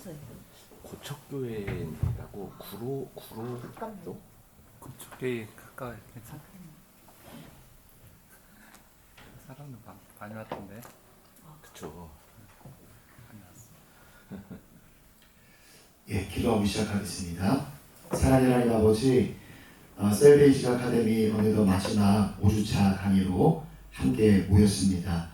어디서요? 고척교회라고 구로 고척교회 가까이 괜찮아? 사람들 많이 왔던데. 그쵸. 많이 왔어. 예, 기도하고 시작하겠습니다. 사랑하는 하나님 아버지, 셀베이션 아카데미 어느덧 마지막 5주차 강의로 함께 모였습니다.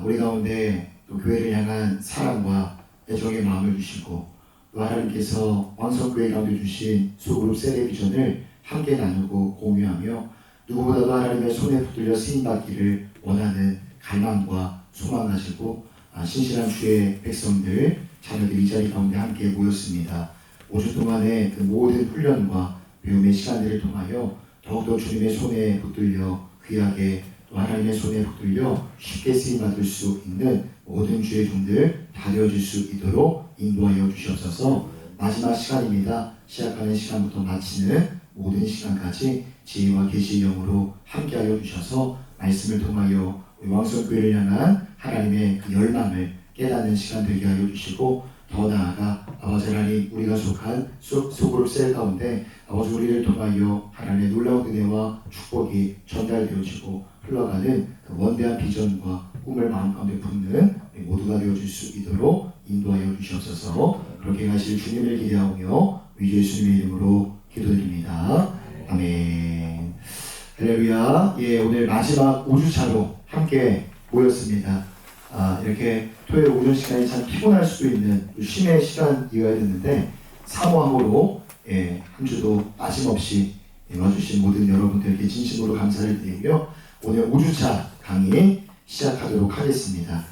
우리 가운데 또 교회를 향한 사랑과 애정의 마음을 주시고 또 하나님께서 왕성교회 가운데 주신 소그룹 셀레비전을 함께 나누고 공유하며 누구보다도 하나님의 손에 붙들려 쓰임받기를 원하는 갈망과 소망 가지고 신실한 주의 백성들, 자녀들 이 자리 가운데 함께 모였습니다. 5주 동안의 그 모든 훈련과 배움의 시간들을 통하여 더욱더 주님의 손에 붙들려 귀하게 또 하나님의 손에 붙들려 쉽게 쓰임받을 수 있는 모든 주의 종들 다 되어질 수 있도록 인도하여 주시옵소서. 마지막 시간입니다. 시작하는 시간부터 마치는 모든 시간까지 지혜와 계시의 영으로 함께하여 주셔서 말씀을 통하여 우리 왕성교회를 향한 하나님의 그 열망을 깨닫는 시간 되게 하여 주시고 더 나아가 아버지 하나님 우리가 속한 소그룹 셀 가운데 아버지 우리를 통하여 하나님의 놀라운 은혜와 축복이 전달되어지고 흘러가는 그 원대한 비전과 꿈을 마음 가운데 품는 우리 모두가 되어줄 수 있도록 인도하여 주시옵소서. 그렇게 하실 주님을 기대하며 우리 예수님의 이름으로 기도드립니다. 아멘. 할렐루야. 예, 오늘 마지막 5주차로 함께 모였습니다. 이렇게 토요일 오전 시간이 참 피곤할 수도 있는 쉼의 시간이어야 되는데 사모함으로 한 주도 빠짐없이 와주신 모든 여러분들께 진심으로 감사를 드리며 오늘 5주차 강의 시작하도록 하겠습니다.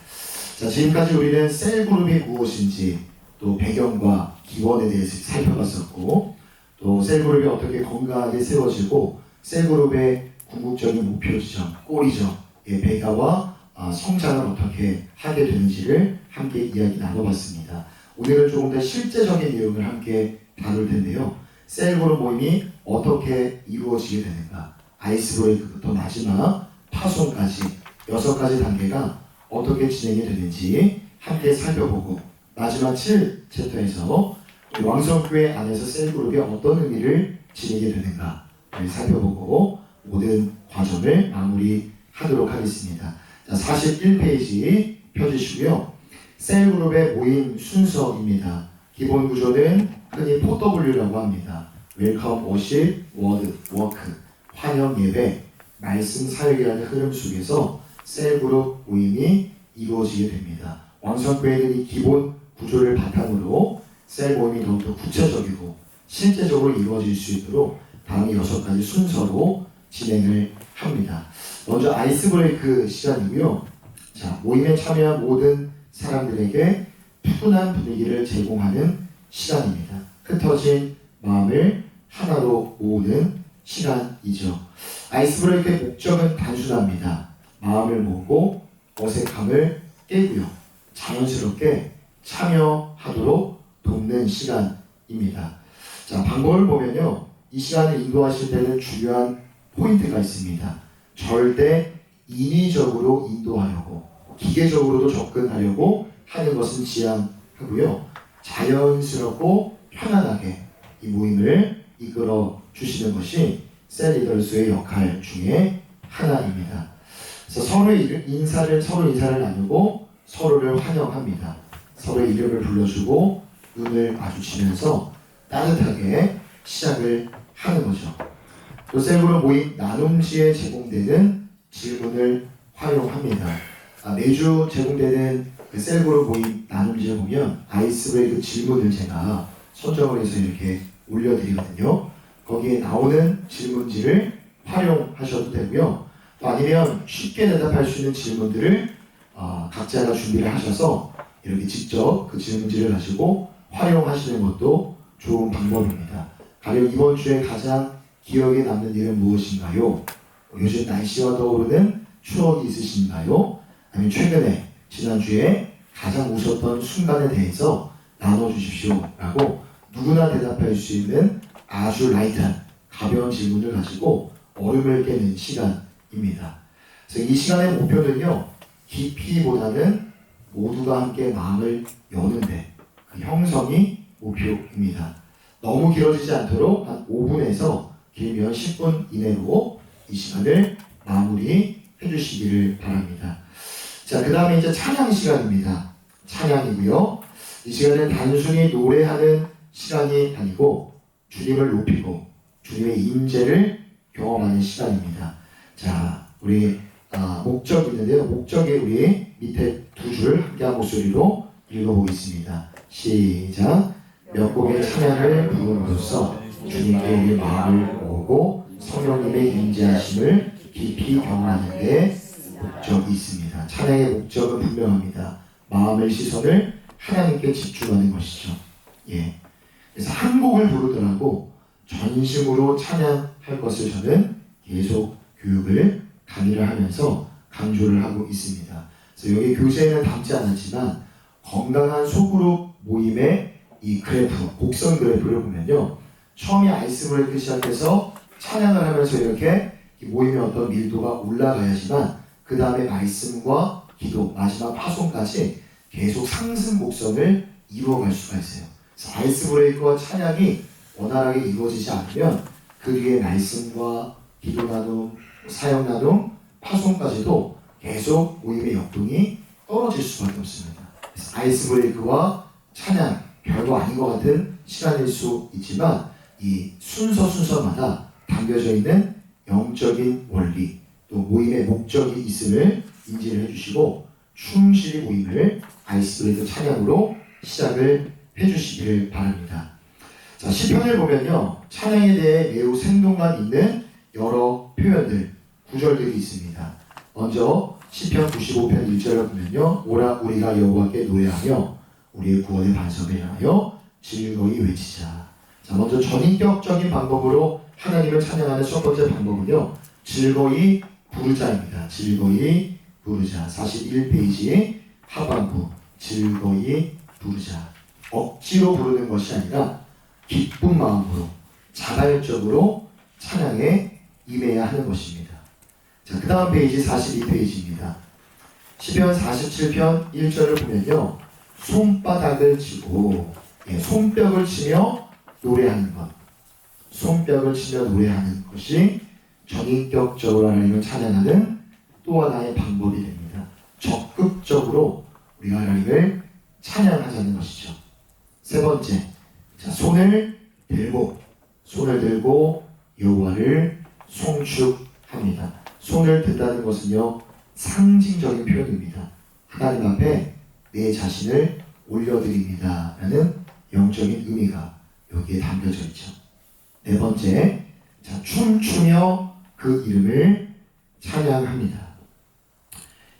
자, 지금까지 우리는 셀그룹이 무엇인지 또 배경과 기원에 대해서 살펴봤었고 또 셀그룹이 어떻게 건강하게 세워지고 셀그룹의 궁극적인 목표 지점, 꼬리점, 배가와 성장을 어떻게 하게 되는지를 함께 이야기 나눠봤습니다. 오늘은 조금 더 실제적인 내용을 함께 다룰 텐데요. 셀그룹 모임이 어떻게 이루어지게 되는가, 아이스브레이크부터 마지막 파손까지 6가지 단계가 어떻게 진행이 되는지 함께 살펴보고 마지막 7챕터에서 왕성교회 안에서 셀그룹이 어떤 의미를 지니게 되는가를 살펴보고 모든 과정을 마무리하도록 하겠습니다. 자, 41페이지 펴주시고요. 셀그룹의 모임 순서입니다. 기본 구조는 흔히 4W라고 합니다. 웰컴, 워십, 워드, 워크, 환영 예배, 말씀 사역이라는 흐름 속에서 셀그룹 모임이 이루어지게 됩니다. 왕성교회는 이 기본 구조를 바탕으로 셀 모임이 더욱더 구체적이고 실제적으로 이루어질 수 있도록 다음 6가지 순서로 진행을 합니다. 먼저 아이스브레이크 시간이고요. 자, 모임에 참여한 모든 사람들에게 푸근한 분위기를 제공하는 시간입니다. 흩어진 마음을 하나로 모으는 시간이죠. 아이스브레이크의 목적은 단순합니다. 마음을 모으고 어색함을 깨고요. 자연스럽게 참여하도록 돕는 시간입니다. 자, 방법을 보면요. 이 시간을 인도하실 때는 중요한 포인트가 있습니다. 절대 인위적으로 인도하려고, 기계적으로도 접근하려고 하는 것은 지양하고요. 자연스럽고 편안하게 이 모임을 이끌어 주시는 것이 셀 리더스의 역할 중에 하나입니다. 그래서 서로 인사를 나누고 서로를 환영합니다. 서로의 이름을 불러주고 눈을 마주치면서 따뜻하게 시작을 하는 거죠. 또 셀그룹 모임 나눔시에 제공되는 질문을 활용합니다. 매주 제공되는 그 셀그룹 모임 나눔시에 보면 아이스브레이크 질문을 제가 선정을 해서 이렇게 올려드리거든요. 거기에 나오는 질문지를 활용하셔도 되고요. 또 아니면 쉽게 대답할 수 있는 질문들을 각자가 준비를 하셔서 이렇게 직접 그 질문지를 가지고 활용하시는 것도 좋은 방법입니다. 가령 이번 주에 가장 기억에 남는 일은 무엇인가요? 요즘 날씨와 떠오르는 추억이 있으신가요? 아니면 최근에 지난주에 가장 웃었던 순간에 대해서 나눠주십시오 라고 누구나 대답할 수 있는 아주 라이트한 가벼운 질문을 가지고 얼음을 깨는 시간입니다. 그래서 이 시간의 목표는요, 깊이보다는 모두가 함께 마음을 여는데 그 형성이 목표입니다. 너무 길어지지 않도록 한 5분에서 길면 10분 이내로 이 시간을 마무리해 주시기를 바랍니다. 자, 그 다음에 이제 찬양 시간입니다. 찬양이고요. 이 시간은 단순히 노래하는 시간이 아니고 주님을 높이고 주님의 임재를 경험하는 시간입니다. 자, 우리 목적이 있는데요. 목적이 우리 밑에 두 줄 함께한 목소리로 읽어보겠습니다. 시작. 몇 곡의 찬양을 부름으로써 주님께 우리의 마음을 모으고 성령님의 임재하심을 깊이 경험하는 데 목적이 있습니다. 찬양의 목적은 분명합니다. 마음의 시선을 하나님께 집중하는 것이죠. 예. 그래서 한 곡을 부르더라도 전심으로 찬양할 것을 저는 계속 교육을 강의를 하면서 강조를 하고 있습니다. 그래서 여기 교재에는 담지 않았지만 건강한 소그룹 모임의 이 그래프, 곡선 그래프를 보면요. 처음에 아이스 브레이크 시작해서 찬양을 하면서 이렇게 모임의 어떤 밀도가 올라가야지만 그 다음에 말씀과 기도, 마지막 파송까지 계속 상승 곡선을 이루어갈 수가 있어요. 그래서 아이스 브레이크와 찬양이 원활하게 이루어지지 않으면 그 뒤에 말씀과 기도 나눔, 사역 나눔, 파송까지도 계속 모임의 역동이 떨어질 수밖에 없습니다. 그래서 아이스 브레이크와 찬양 별거 아닌 것 같은 시간일 수 있지만 이 순서마다 담겨져 있는 영적인 원리 또 모임의 목적이 있음을 인지를 해주시고 충실히 모임을 아이스 브레이크 찬양으로 시작을 해주시기를 바랍니다. 자, 시편을 보면요. 찬양에 대해 매우 생동감 있는 여러 표현들, 구절들이 있습니다. 먼저 시편 95편 1절을 보면요. 오라 우리가 여호와께 노래하며 우리의 구원의 반석을 향하여 즐거이 외치자. 자, 먼저 전인격적인 방법으로 하나님을 찬양하는 첫 번째 방법은요. 즐거이 부르자입니다. 즐거이 부르자. 41페이지 하반부 즐거이 부르자. 억지로 부르는 것이 아니라 기쁜 마음으로 자발적으로 찬양에 임해야 하는 것입니다. 자, 그 다음 페이지 42페이지입니다. 시편 47편 1절을 보면요. 손바닥을 치고 손뼉을 치며 노래하는 것. 손뼉을 치며 노래하는 것이 전인격적으로 하나님을 찬양하는 또 하나의 방법이 됩니다. 적극적으로 우리가 하나님을 찬양하자는 것이죠. 세 번째, 자, 손을 들고 여호와를 송축합니다. 손을 든다는 것은요 상징적인 표현입니다. 하나님 앞에 내 자신을 올려드립니다 라는 영적인 의미가 여기에 담겨져 있죠. 네 번째, 자, 춤추며 그 이름을 찬양합니다.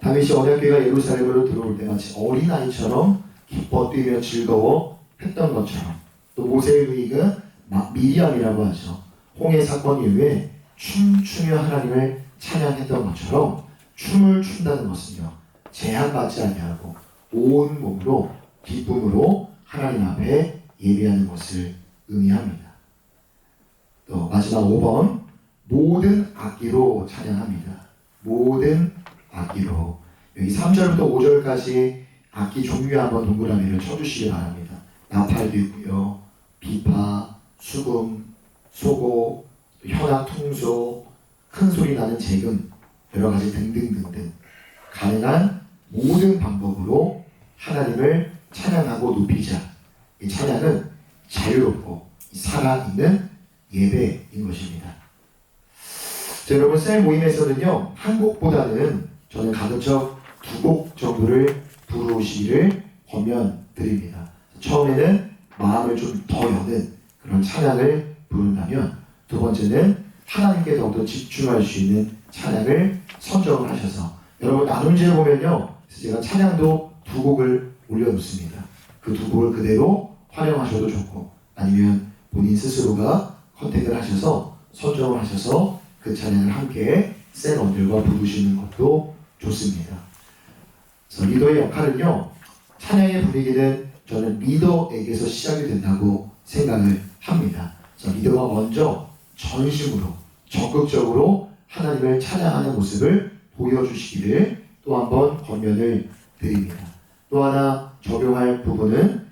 다윗이 언약궤가 예루살렘으로 들어올 때 마치 어린아이처럼 기뻐 뛰며 즐거워 했던 것처럼 또 모세의 의가 미리암이라고 하죠. 홍해 사건 이후에 춤추며 하나님을 찬양했던 것처럼 춤을 춘다는 것은요 제한받지 아니하고 온 몸으로 기쁨으로 하나님 앞에 예배하는 것을 의미합니다. 또 마지막 5번 모든 악기로 찬양합니다. 모든 악기로. 여기 3절부터 5절까지 악기 종류 한번 동그라미를 쳐주시기 바랍니다. 나팔도 있고요. 비파, 수금, 소고, 현악, 퉁소, 큰 소리 나는 재금, 여러 가지 등등등등 가능한 모든 방법으로 하나님을 찬양하고 높이자. 이 찬양은 자유롭고 살아있는 예배인 것입니다. 자, 여러분 셀 모임에서는요 한 곡보다는 저는 가급적 두 곡 정도를 부르시기를 권면드립니다. 처음에는 마음을 좀 더 여는 그런 찬양을 부른다면 두 번째는 하나님께 더욱더 집중할 수 있는 찬양을 선정을 하셔서 여러분 나눔지에 보면요 제가 찬양도 두 곡을 올려놓습니다. 그 두 곡을 그대로 활용하셔도 좋고 아니면 본인 스스로가 컨택을 하셔서 선정을 하셔서 그 찬양을 함께 셀원들과 부르시는 것도 좋습니다. 그래서 리더의 역할은요 찬양의 분위기는 저는 리더에게서 시작이 된다고 생각을 합니다. 그래서 리더가 먼저 전심으로 적극적으로 하나님을 찬양하는 모습을 보여주시기를 또 한 번 권면을 드립니다. 또 하나 적용할 부분은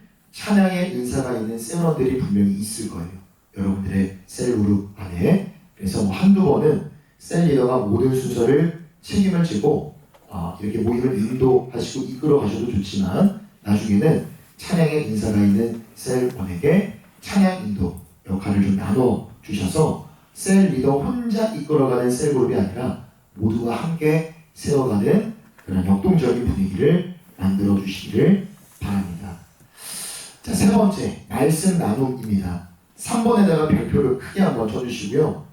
찬양의 은사가 있는 셀원들이 분명히 있을 거예요. 여러분들의 셀 그룹 안에. 그래서 뭐 한두 번은 셀 리더가 모든 순서를 책임을 지고 이렇게 모임을 인도하시고 이끌어 가셔도 좋지만 나중에는 찬양의 인사가 있는 셀원에게 찬양 인도 역할을 좀 나눠 주셔서 셀 리더 혼자 이끌어가는 셀 그룹이 아니라 모두가 함께 세워가는 그런 역동적인 분위기를 만들어 주시기를 바랍니다. 자, 세 번째 말씀 나눔입니다. 3번에다가 별표를 크게 한번 쳐주시고요.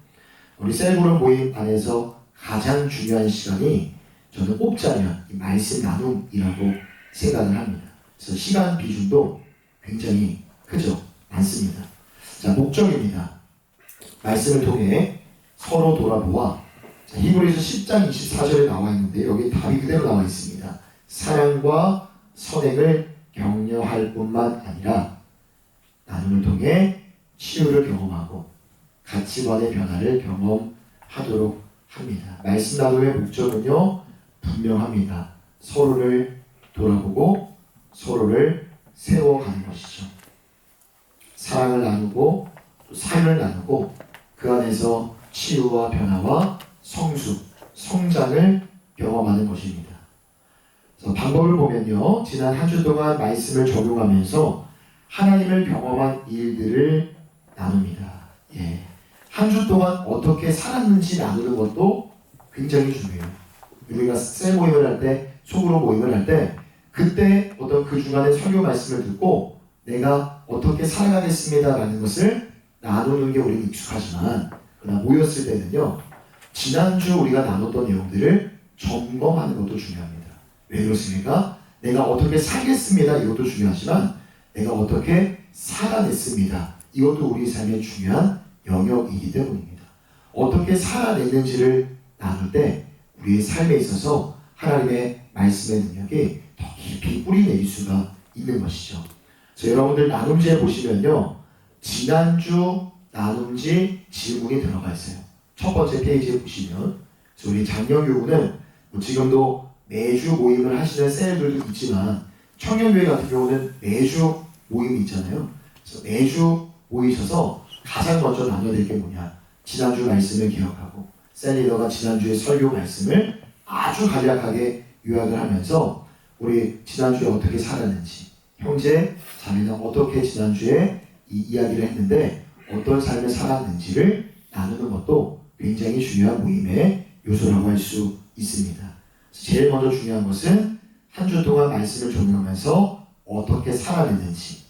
우리 셀그룹 모임 안에서 가장 중요한 시간이 저는 꼽자면 이 말씀 나눔이라고 생각을 합니다. 그래서 시간 비중도 굉장히 크죠. 많습니다. 자, 목적입니다. 말씀을 통해 서로 돌아보아 히브리서 10장 24절에 나와 있는데 여기 답이 그대로 나와 있습니다. 사랑과 선행을 격려할 뿐만 아니라 나눔을 통해 치유를 경험하고 가치관의 변화를 경험하도록 합니다. 말씀 나눔의 목적은요 분명합니다. 서로를 돌아보고 서로를 세워가는 것이죠. 사랑을 나누고 또 삶을 나누고 그 안에서 치유와 변화와 성숙, 성장을 경험하는 것입니다. 그래서 방법을 보면요. 지난 한 주 동안 말씀을 적용하면서 하나님을 경험한 일들을 나눕니다. 한 주 동안 어떻게 살았는지 나누는 것도 굉장히 중요해요. 우리가 셀 모임을 할 때, 소그룹 모임을 할 때 그때 어떤 그 주간의 설교 말씀을 듣고 내가 어떻게 살아가겠습니다 라는 것을 나누는 게 우리는 익숙하지만 그러나 모였을 때는요. 지난주 우리가 나눴던 내용들을 점검하는 것도 중요합니다. 왜 그렇습니까? 내가 어떻게 살겠습니다. 이것도 중요하지만 내가 어떻게 살아냈습니다. 이것도 우리 삶의 중요한 영역이기 때문입니다. 어떻게 살아냈는지를 나눌 때 우리의 삶에 있어서 하나님의 말씀의 능력이 더 깊이 뿌리내릴 수가 있는 것이죠. 그래서 여러분들 나눔지에 보시면요. 지난주 나눔지 질문이 들어가 있어요. 첫 번째 페이지에 보시면 우리 장년교구는 지금도 매주 모임을 하시는 셀들도 있지만 청년교회 같은 경우는 매주 모임이 있잖아요. 그래서 매주 모이셔서 가장 먼저 나눠야 될 게 뭐냐. 지난주 말씀을 기억하고 셀 리더가 지난주의 설교 말씀을 아주 간략하게 요약을 하면서 우리 지난주에 어떻게 살았는지 형제, 자매는 어떻게 지난주에 이 이야기를 했는데 어떤 삶을 살았는지를 나누는 것도 굉장히 중요한 모임의 요소라고 할 수 있습니다. 제일 먼저 중요한 것은 한 주 동안 말씀을 적용하면서 어떻게 살아냈는지.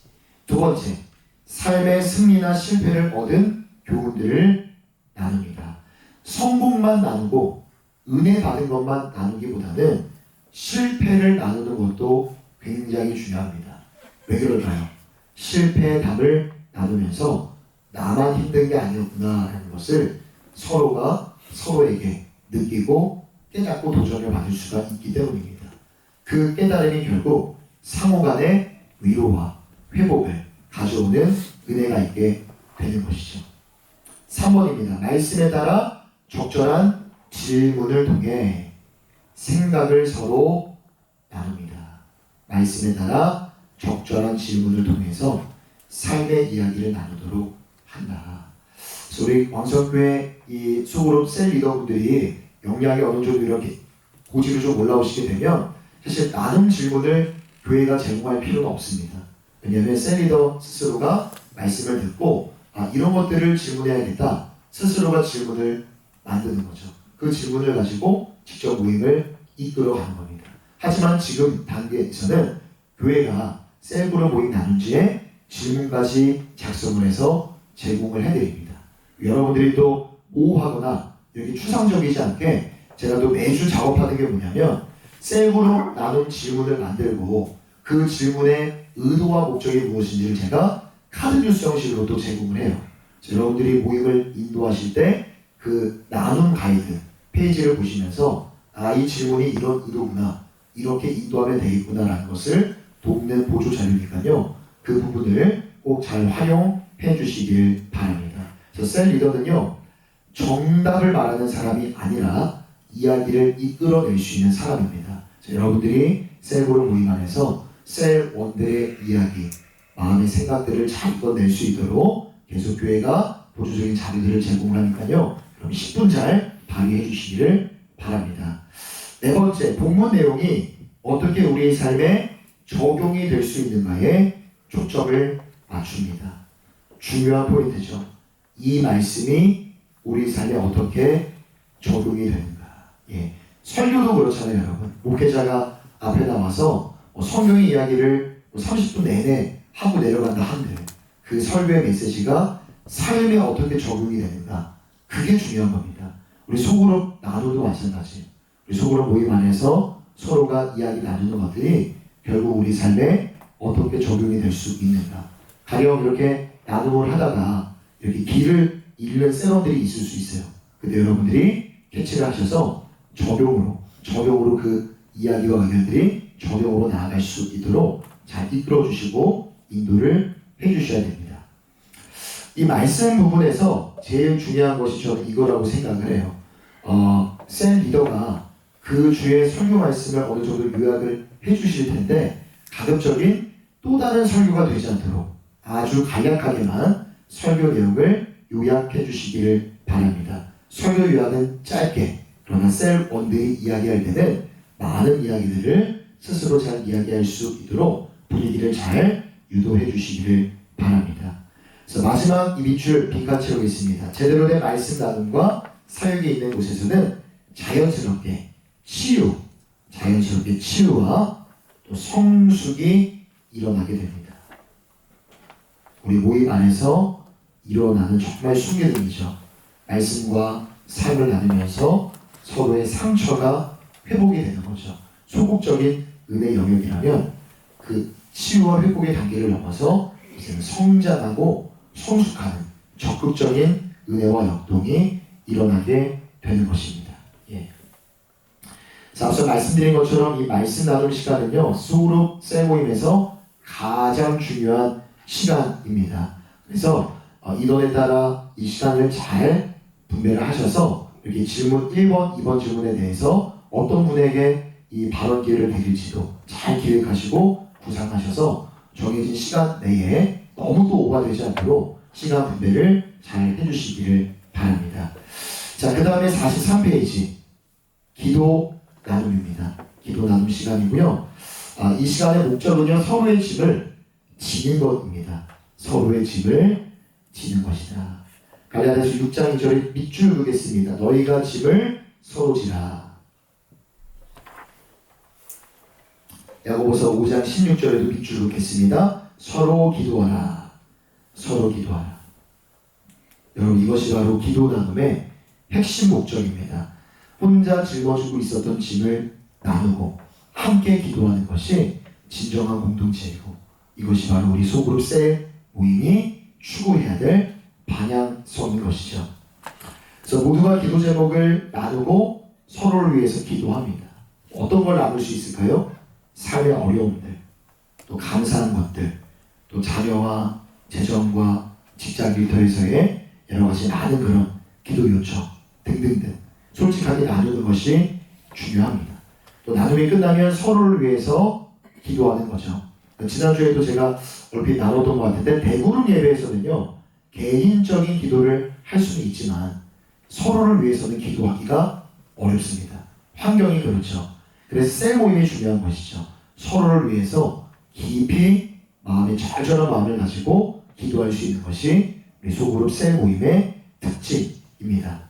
두 번째, 삶의 승리나 실패를 얻은 교훈들을 나눕니다. 성공만 나누고 은혜 받은 것만 나누기보다는 실패를 나누는 것도 굉장히 중요합니다. 왜 그럴까요? 실패의 답을 나누면서 나만 힘든 게 아니었구나라는 것을 서로가 서로에게 느끼고 깨닫고 도전을 받을 수가 있기 때문입니다. 그 깨달음이 결국 상호간의 위로와 회복을 가져오는 은혜가 있게 되는 것이죠. 3번입니다. 말씀에 따라 적절한 질문을 통해 생각을 서로 나눕니다. 말씀에 따라 적절한 질문을 통해서 삶의 이야기를 나누도록 한다. 그래서 우리 왕성교회 이 소그룹 셀 리더분들이 역량이 어느 정도 이렇게 고지로 좀 올라오시게 되면 사실 나눔 질문을 교회가 제공할 필요는 없습니다. 왜냐하면 셀 리더 스스로가 말씀을 듣고 이런 것들을 질문해야겠다. 스스로가 질문을 만드는 거죠. 그 질문을 가지고 직접 모임을 이끌어가는 겁니다. 하지만 지금 단계에서는 교회가 셀그룹 모임 나눔지에 질문까지 작성을 해서 제공을 해드립니다. 여러분들이 또 모호하거나 이렇게 추상적이지 않게 제가 또 매주 작업하는 게 뭐냐면 셀그룹 나눔 질문을 만들고 그 질문의 의도와 목적이 무엇인지를 제가 카드 뉴스 형식으로 또 제공을 해요. 여러분들이 모임을 인도하실 때 그 나눔 가이드 페이지를 보시면서 이 질문이 이런 의도구나, 이렇게 인도하면 되겠구나라는 것을 돕는 보조 자료니까요. 그 부분을 꼭 잘 활용해 주시길 바랍니다. 그래서 셀 리더는요. 정답을 말하는 사람이 아니라 이야기를 이끌어낼 수 있는 사람입니다. 여러분들이 셀그룹 모임 안에서 셀원들의 이야기, 마음의 생각들을 잘 이끌어낼 수 있도록 계속 교회가 보조적인 자료들을 제공을 하니까요. 그럼 10분 잘 발휘해 주시기를 바랍니다. 네 번째, 본문 내용이 어떻게 우리의 삶에 적용이 될 수 있는가에 초점을 맞춥니다. 중요한 포인트죠. 이 말씀이 우리 삶에 어떻게 적용이 되는가. 예. 설교도 그렇잖아요, 여러분. 목회자가 앞에 나와서 성경의 이야기를 30분 내내 하고 내려간다 한들 그 설교의 메시지가 삶에 어떻게 적용이 되는가. 그게 중요한 겁니다. 우리 소그룹 나누도 마찬가지. 우리 소그룹 모임 안에서 서로가 이야기 나누는 것들이 결국 우리 삶에 어떻게 적용이 될 수 있는가. 가령 이렇게 나눔을 하다가 이렇게 길을 잃는 세러들이 있을 수 있어요. 근데 여러분들이 캐치를 하셔서 적용으로 그 이야기와 의견들이 적용으로 나아갈 수 있도록 잘 이끌어 주시고 인도를 해 주셔야 됩니다. 이 말씀 부분에서 제일 중요한 것이 저는 이거라고 생각을 해요. 샘 리더가 그 주의 설교 말씀을 어느 정도 요약을 해 주실 텐데 가급적인 또 다른 설교가 되지 않도록 아주 간략하게만 설교 내용을 요약해 주시기를 바랍니다. 설교 요약은 짧게, 그러나 셀 원들이 이야기할 때는 많은 이야기들을 스스로 잘 이야기할 수 있도록 분위기를 잘 유도해 주시기를 바랍니다. 그래서 마지막 이 밑줄 빈칸 채우겠습니다. 제대로 된 말씀 나눔과 사역이 있는 곳에서는 자연스럽게 치유와 또 성숙이 일어나게 됩니다. 우리 모임 안에서 일어나는 정말 순계등이죠. 말씀과 삶을 나누면서 서로의 상처가 회복이 되는 거죠. 소극적인 은혜 영역이라면 그 치유와 회복의 단계를 넘어서 이제는 성장하고 성숙하는 적극적인 은혜와 역동이 일어나게 되는 것입니다. 예. 자, 앞서 말씀드린 것처럼 이 말씀 나눔 시간은요, 소그룹 셀 모임에서 가장 중요한 시간입니다. 그래서 인원에 따라 이 시간을 잘 분배를 하셔서 이렇게 질문 1번, 2번 질문에 대해서 어떤 분에게 이 발언 기회를 드릴지도 잘 기획하시고 구상하셔서 정해진 시간 내에 너무도 오버되지 않도록 시간 분배를 잘 해주시기를 바랍니다. 자, 그 다음에 43페이지 기도 나눔입니다. 기도 나눔 시간이고요. 이 시간의 목적은요, 서로의 짐을 지는 것입니다. 서로의 짐을 지는 것이다. 갈라디아서 6장 2절에 밑줄 그겠습니다. 너희가 짐을 서로 지라. 야고보서 5장 16절에도 밑줄 그겠습니다. 서로 기도하라. 서로 기도하라. 여러분, 이것이 바로 기도 나눔의 핵심 목적입니다. 혼자 짊어지고 있었던 짐을 나누고 함께 기도하는 것이 진정한 공동체이고, 이것이 바로 우리 소그룹 셀 모임이 추구해야 될 방향성인 것이죠. 그래서 모두가 기도 제목을 나누고 서로를 위해서 기도합니다. 어떤 걸 나눌 수 있을까요? 삶의 어려움들, 또 감사한 것들, 또 자녀와 재정과 직장 일터에서의 여러 가지 많은 그런 기도 요청 등등등 솔직하게 나누는 것이 중요합니다. 또 나눔이 끝나면 서로를 위해서 기도하는 거죠. 지난주에도 제가 얼핏 나눴던 것 같은데 대구름 예배에서는요, 개인적인 기도를 할 수는 있지만 서로를 위해서는 기도하기가 어렵습니다. 환경이 그렇죠. 그래서 셀 모임이 중요한 것이죠. 서로를 위해서 깊이 마음의 절절한 마음을 가지고 기도할 수 있는 것이 우리 소그룹 셀 모임의 특징입니다.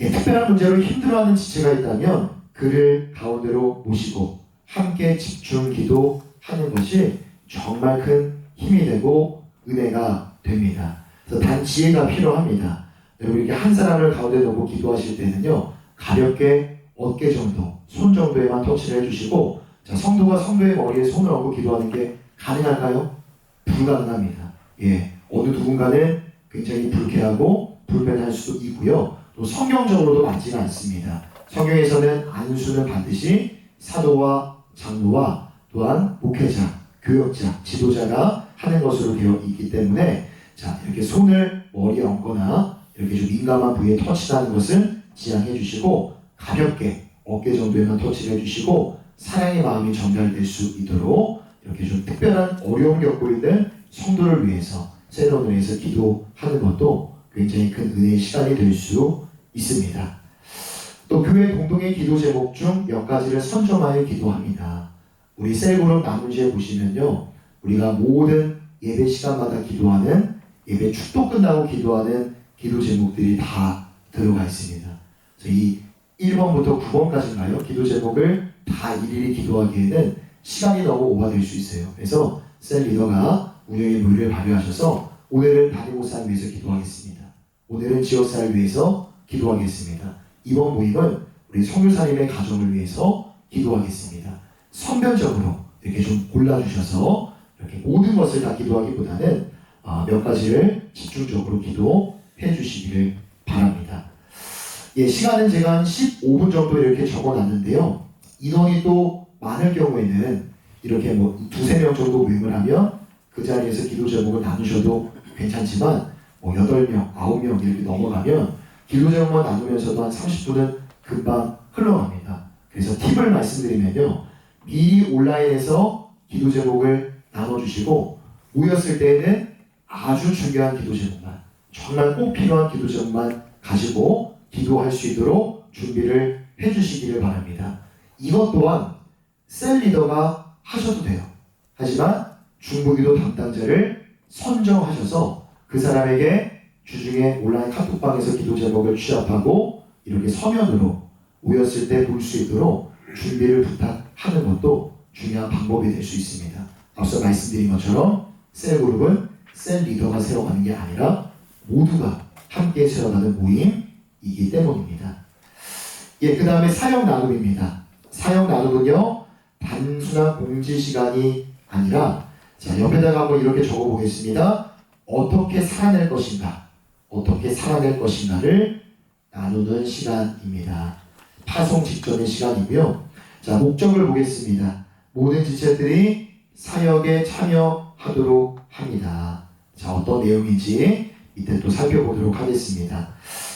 예, 특별한 문제로 힘들어하는 지체가 있다면 그를 가운데로 모시고 함께 집중 기도하는 것이 정말 큰 힘이 되고 은혜가 됩니다. 그래서 단 지혜가 필요합니다. 여러분, 이렇게 한 사람을 가운데 놓고 기도하실 때는요, 가볍게 어깨 정도, 손 정도에만 터치를 해주시고, 자, 성도가 성도의 머리에 손을 얹고 기도하는 게 가능할까요? 불가능합니다. 예, 어느 누군가는 굉장히 불쾌하고 불편할 수도 있고요. 또 성경적으로도 맞지는 않습니다. 성경에서는 안수는 반드시 사도와 장로와 또한 목회자, 교역자, 지도자가 하는 것으로 되어 있기 때문에, 자, 이렇게 손을 머리에 얹거나 이렇게 좀 민감한 부위에 터치하는 것은 지양해 주시고, 가볍게 어깨 정도에만 터치를 해주시고 사랑의 마음이 전달될 수 있도록 이렇게 좀 특별한 어려움 겪고 있는 성도를 위해서 셀원을 위해서 기도하는 것도 굉장히 큰 은혜의 시간이 될 수 있습니다. 또 교회 공동의 기도 제목 중 몇 가지를 선점하여 기도합니다. 우리 셀그룹 나누지에 보시면요, 우리가 모든 예배 시간마다 기도하는, 예배 축도 끝나고 기도하는 기도 제목들이 다 들어가 있습니다. 이 1번부터 9번까지인가요? 기도 제목을 다 일일이 기도하기에는 시간이 너무 오버될 수 있어요. 그래서 셀 리더가 운영의 노력을 발휘하셔서 오늘은 담임목사를 위해서 기도하겠습니다. 오늘은 지역사를 위해서 기도하겠습니다. 이번 모임은 우리 성유사님의 가정을 위해서 기도하겠습니다. 선별적으로 이렇게 좀 골라주셔서 이렇게 모든 것을 다 기도하기보다는 몇 가지를 집중적으로 기도해 주시기를 바랍니다. 예, 시간은 제가 한 15분 정도 이렇게 적어놨는데요. 인원이 또 많을 경우에는 이렇게 뭐 2-3명 정도 모임을 하면 그 자리에서 기도 제목을 나누셔도 괜찮지만 뭐 8명, 9명 이렇게 넘어가면 기도 제목만 나누면서도 한 30분은 금방 흘러갑니다. 그래서 팁을 말씀드리면요. 미리 온라인에서 기도 제목을 나눠주시고 모였을 때에는 아주 중요한 기도 제목만, 정말 꼭 필요한 기도 제목만 가지고 기도할 수 있도록 준비를 해주시기를 바랍니다. 이것 또한 셀 리더가 하셔도 돼요. 하지만 중보기도 담당자를 선정하셔서 그 사람에게 주중에 온라인 카톡방에서 기도 제목을 취합하고 이렇게 서면으로 모였을 때 볼 수 있도록 준비를 부탁하는 것도 중요한 방법이 될 수 있습니다. 앞서 말씀드린 것처럼 셀그룹은 셀 리더가 세워가는 게 아니라 모두가 함께 세워가는 모임이기 때문입니다. 예, 그 다음에 사역 나눔입니다. 사역 나눔은요, 단순한 공지 시간이 아니라, 자, 옆에다가 한번 이렇게 적어보겠습니다. 어떻게 살아낼 것인가, 어떻게 살아낼 것인가를 나누는 시간입니다. 파송 직전의 시간이고요. 자, 목적을 보겠습니다. 모든 지체들이 사역에 참여하도록 합니다. 자, 어떤 내용인지 이때 또 살펴보도록 하겠습니다.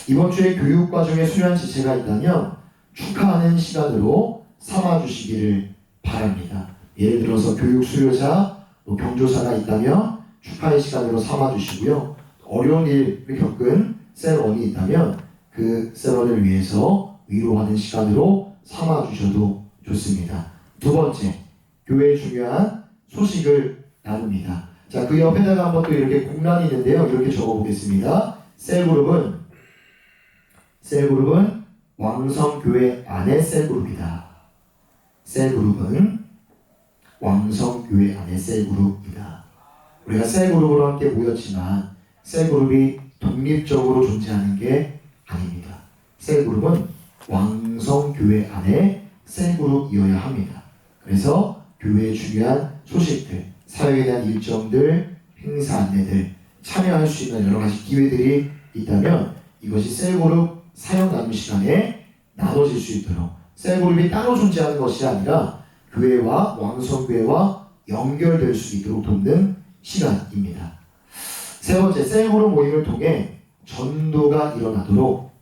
이번 주에 교육과정에 수료한 지체가 있다면 축하하는 시간으로 삼아주시기를 바랍니다. 예를 들어서 교육 수료자, 경조사가 있다면 축하의 시간으로 삼아주시고요. 어려운 일을 겪은 셀원이 있다면 그 셀원을 위해서 위로하는 시간으로 삼아주셔도 좋습니다. 두 번째, 교회의 중요한 소식을 나눕니다. 자, 그 옆에다가 한번 또 이렇게 공란이 있는데요. 이렇게 적어보겠습니다. 셀그룹은 왕성교회 안의 셀그룹이다. 셀그룹은 왕성교회 안의 셀그룹이다. 우리가 셀그룹으로 함께 모였지만 셀그룹이 독립적으로 존재하는 게 아닙니다. 셀그룹은 왕성교회 안에 셀그룹이어야 합니다. 그래서 교회의 중요한 소식들, 사역에 대한 일정들, 행사 안내들, 참여할 수 있는 여러 가지 기회들이 있다면 이것이 셀그룹 사역 나눔 시간에 나눠질 수 있도록, 셀그룹이 따로 존재하는 것이 아니라 교회와 왕성교회와 연결될 수 있도록 돕는 시간입니다. 세 번째, 셀그룹 모임을 통해 전도가 일어나도록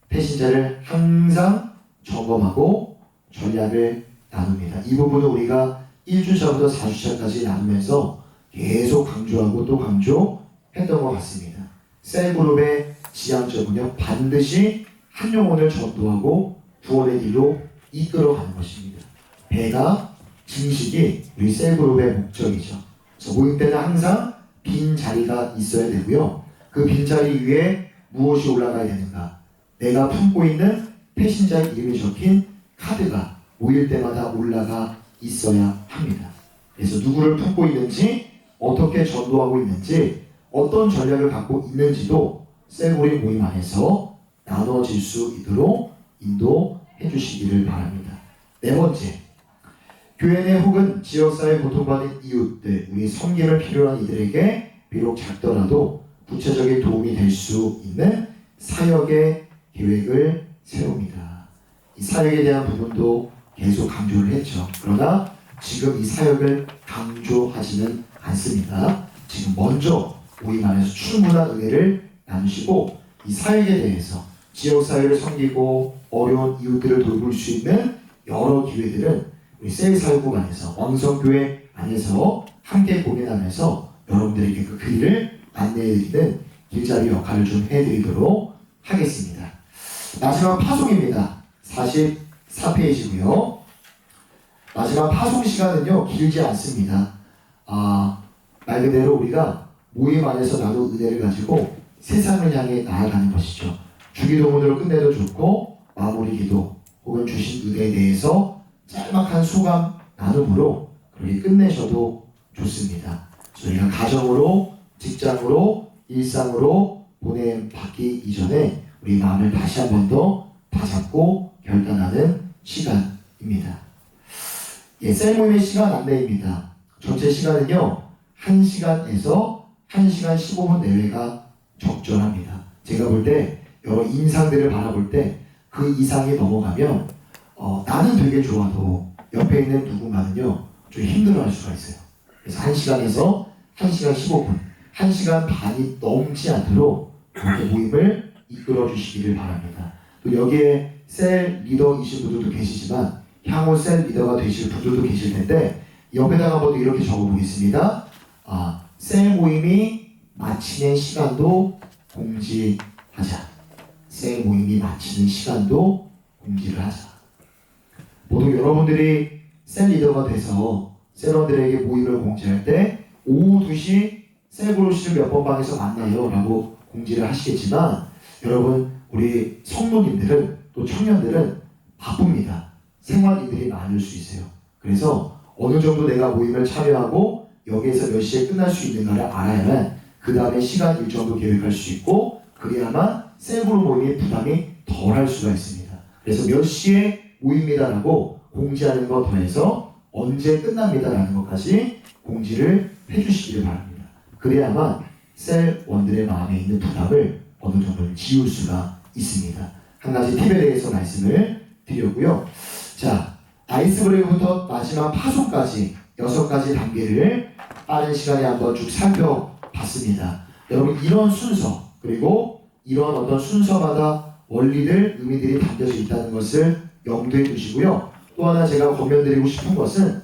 배신자를 항상 점검하고 전략을 나눕니다. 이 부분은 우리가 1주차부터 4주차까지 나누면서 계속 강조하고 또 강조했던 것 같습니다. 셀그룹의 지향점은요, 반드시 한 영혼을 전도하고 구원의 길로 이끌어가는 것입니다. 배가 증식이 우리 셀그룹의 목적이죠. 그래서 모임 때는 항상 빈 자리가 있어야 되고요. 그 빈 자리 위에 무엇이 올라가야 되는가? 내가 품고 있는 배신자의 이름이 적힌 카드가 모일 때마다 올라가 있어야 합니다. 그래서 누구를 품고 있는지, 어떻게 전도하고 있는지, 어떤 전략을 갖고 있는지도 셀그룹 모임 안에서 나눠질 수 있도록 인도해 주시기를 바랍니다. 네 번째, 교회 내 혹은 지역사회 고통받는 이웃들, 우리 섬김을 필요한 이들에게 비록 작더라도 구체적인 도움이 될 수 있는 사역의 계획을 세웁니다. 이 사역에 대한 부분도 계속 강조를 했죠. 그러나 지금 이 사역을 강조하지는 않습니다. 지금 먼저 모임 안에서 충분한 은혜를 나누시고 이 사역에 대해서 지역사회를 섬기고 어려운 이웃들을 돌볼 수 있는 여러 기회들은 우리 셀 사역국 안에서 왕성교회 안에서 함께 고민하면서 여러분들에게 그 길을 안내해드리는 길잡이 역할을 좀 해드리도록 하겠습니다. 마지막 파송입니다. 44페이지고요. 마지막 파송 시간은요 길지 않습니다. 말 그대로 우리가 모임 안에서 나도 은혜를 가지고 세상을 향해 나아가는 것이죠. 주기도문으로 끝내도 좋고 마무리 기도 혹은 주신 은혜에 대해서 짤막한 소감 나눔으로 그렇게 끝내셔도 좋습니다. 저희가 가정으로, 직장으로, 일상으로 보내받기 이전에 우리 마음을 다시 한 번 더 다잡고 결단하는 시간입니다. 셀모임의 시간 안내입니다. 전체 시간은요 1시간에서 1시간 15분 내외가 적절합니다. 제가 볼 때 여러 인상들을 바라볼 때 그 이상이 넘어가면 나는 되게 좋아도 옆에 있는 누군가는요 좀 힘들어할 수가 있어요. 그래서 1시간에서 1시간 15분 1시간 반이 넘지 않도록 이렇게 모임을 이끌어 주시기를 바랍니다. 또 여기에 셀 리더이신 분들도 계시지만 향후 셀 리더가 되실 분들도 계실 텐데 옆에다가 한번 이렇게 적어보겠습니다. 셀 모임이 마치는 시간도 공지하자. 셀 모임이 마치는 시간도 공지를 하자. 모두 여러분들이 셀 리더가 돼서 셀원들에게 모임을 공지할 때 오후 2시 셀 그룹실을 몇 번 방에서 만나요 라고 공지를 하시겠지만 여러분 우리 성도님들은 또 청년들은 바쁩니다. 생활 일들이 많을 수 있어요. 그래서 어느 정도 내가 모임을 참여하고 여기에서 몇 시에 끝날 수 있는가를 알아야만 그 다음에 시간 일정도 계획할 수 있고 그래야만 셀그룹 모임의 부담이 덜 할 수가 있습니다. 그래서 몇 시에 모입니다라고 공지하는 것 더해서 언제 끝납니다라는 것까지 공지를 해주시기를 바랍니다. 그래야만 셀원들의 마음에 있는 부담을 어느 정도는 지울 수가 있습니다. 한 가지 팁에 대해서 말씀을 드렸고요. 자, 아이스 브레이크부터 마지막 파송까지 6가지 단계를 빠른 시간에 한번 쭉 살펴봤습니다. 여러분 이런 순서 그리고 이런 어떤 순서마다 원리들, 의미들이 담겨져 있다는 것을 염두에 두시고요. 또 하나 제가 권면드리고 싶은 것은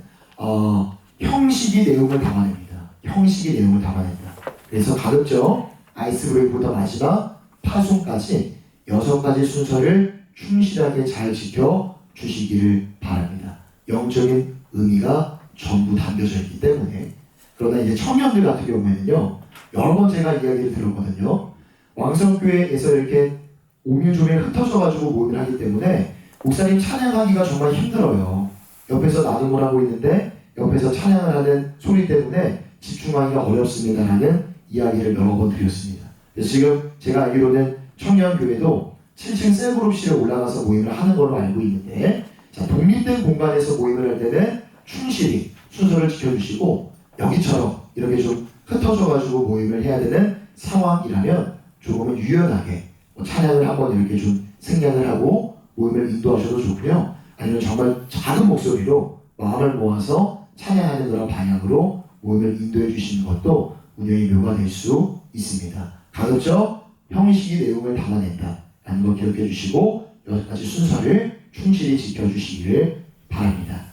형식이 내용을 담아냅니다. 형식이 내용을 담아낸다. 그래서 가급적 아이스 브레이크부터 마지막 파송까지 6가지 순서를 충실하게 잘 지켜주시기를 바랍니다. 영적인 의미가 전부 담겨져 있기 때문에. 그러나 이제 청년들 같은 경우에는요 여러 번 제가 이야기를 들었거든요. 왕성교회에서 이렇게 오밀조밀 흩어져가지고 모임을 하기 때문에 목사님 찬양하기가 정말 힘들어요. 옆에서 나눔을 하고 있는데 옆에서 찬양을 하는 소리 때문에 집중하기가 어렵습니다라는 이야기를 여러 번 드렸습니다. 그래서 지금 제가 알기로는 청년교회도 7층 셀그룹실에 올라가서 모임을 하는 걸로 알고 있는데 자, 독립된 공간에서 모임을 할 때는 충실히 순서를 지켜주시고 여기처럼 이렇게 좀 흩어져가지고 모임을 해야 되는 상황이라면 조금은 유연하게 찬양을 한번 이렇게 좀 생략을 하고 모임을 인도하셔도 좋고요. 아니면 정말 작은 목소리로 마음을 모아서 찬양하는 그런 방향으로 모임을 인도해 주시는 것도 운영의 묘가 될 수 있습니다. 가급적 형식의 내용을 담아낸다 라는 거 기억해 주시고 6가지 순서를 충실히 지켜주시기를 바랍니다.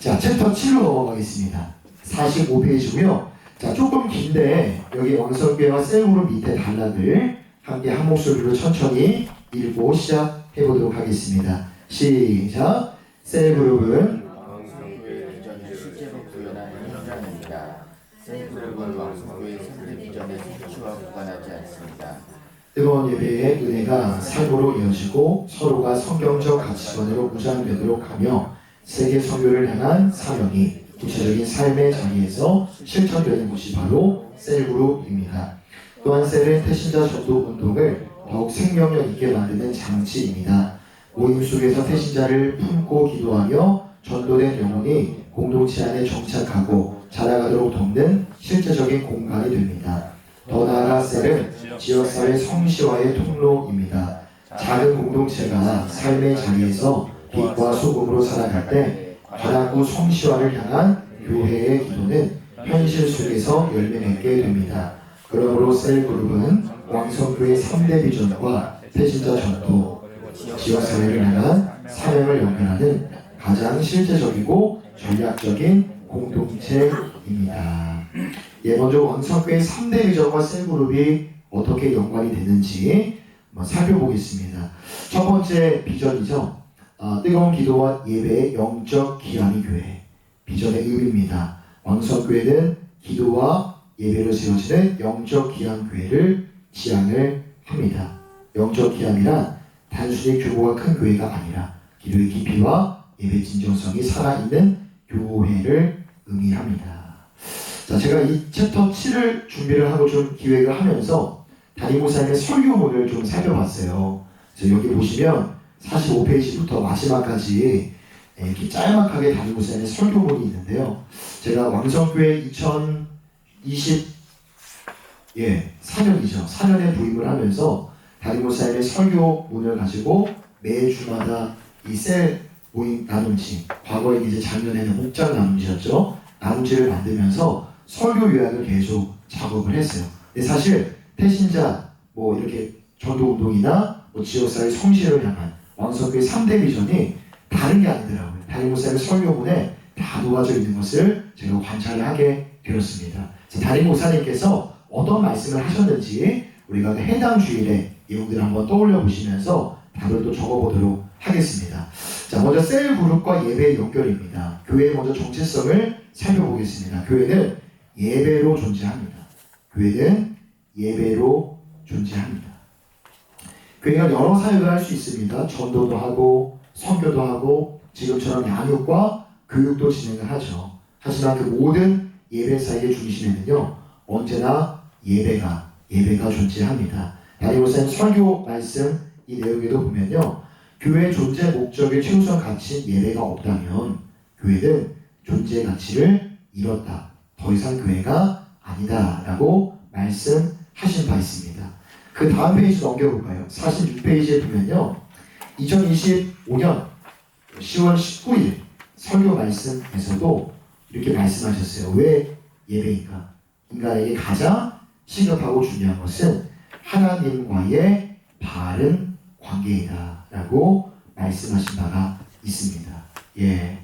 자, 챕터 7로 넘어가겠습니다. 45페이지고요. 자, 조금 긴데 여기 왕성교회와 셀그룹 밑에 단락을 함께 한 목소리로 천천히 읽고 시작해 보도록 하겠습니다. 시작. 셀그룹은 왕성교회 비전을 실제로 구현하는 현장입니다. 셀그룹은 왕성교회 선대 비전의 성취와 무관하지 않습니다. 뜨거운 예배의 은혜가 삶으로 이어지고 서로가 성경적 가치관으로 무장되도록 하며 세계 선교를 향한 사명이 구체적인 삶의 자리에서 실천되는 것이 바로 셀그룹입니다. 또한 셀은 태신자 전도 운동을 더욱 생명력 있게 만드는 장치입니다. 모임 속에서 태신자를 품고 기도하며 전도된 영혼이 공동체 안에 정착하고 자라가도록 돕는 실제적인 공간이 됩니다. 더 나아가 셀은 지역사회 성시화의 통로입니다. 작은 공동체가 삶의 자리에서 빛과 소금으로 살아갈 때 가난구 성시화를 향한 교회의 기도는 현실 속에서 열매 맺게 됩니다. 그러므로 셀그룹은 왕성교의 3대 비전과 태신자 전도, 지역사회를 향한 사명을 연결하는 가장 실제적이고 전략적인 공동체입니다. 예, 먼저 왕성교회 3대 비전과 셀그룹이 어떻게 연관이 되는지 한번 살펴보겠습니다. 첫 번째 비전이죠. 뜨거운 기도와 예배의 영적 기함이 교회. 비전의 의미입니다. 왕성교회는 기도와 예배로 세워지는 영적 기함 교회를 지향을 합니다. 영적 기함이란 단순히 규모가 큰 교회가 아니라 기도의 깊이와 예배 진정성이 살아있는 교회를 의미합니다. 자, 제가 이 챕터 7을 준비를 하고 좀 기획을 하면서 담임 목사님의 설교문을 좀 살펴봤어요. 그래서 여기 보시면 45페이지부터 마지막까지 이렇게 짤막하게 담임 목사님의 설교문이 있는데요. 제가 왕성교회 4년에 부임을 하면서 담임 목사님의 설교문을 가지고 매주마다 이 셀 모임 나눔지, 과거에 이제 작년에는 목장 나눔지였죠. 나눔지를 만들면서 설교 요약을 계속 작업을 했어요. 근데 사실 태신자 이렇게 전도운동이나 지역사회 성실을 향한 왕성교회 3대 비전이 다른 게 아니더라고요. 담임 목사님의 설교문에 다 놓아져 있는 것을 제가 관찰을 하게 되었습니다. 담임 목사님께서 어떤 말씀을 하셨는지 우리가 해당 주일에 내용들을 한번 떠올려 보시면서 답을 또 적어보도록 하겠습니다. 자, 먼저 셀 그룹과 예배의 연결입니다. 교회의 먼저 정체성을 살펴보겠습니다. 교회는 예배로 존재합니다. 교회는 예배로 존재합니다. 교회가 여러 사역을 할 수 있습니다. 전도도 하고 선교도 하고 지금처럼 양육과 교육도 진행을 하죠. 하지만 그 모든 예배 사역의 중심에는요, 언제나 예배가 존재합니다. 담임 목사님 설교 말씀 이 내용에도 보면요, 교회의 존재 목적의 최우선 가치인 예배가 없다면 교회는 존재 가치를 잃었다. 더 이상 교회가 아니다라고 말씀하신 바 있습니다. 그 다음 페이지 넘겨볼까요? 46페이지에 보면요, 2025년 10월 19일 설교 말씀에서도 이렇게 말씀하셨어요. 왜 예배인가? 인간에게 가장 시급하고 중요한 것은 하나님과의 바른 관계이다 라고 말씀하신 바가 있습니다. 예.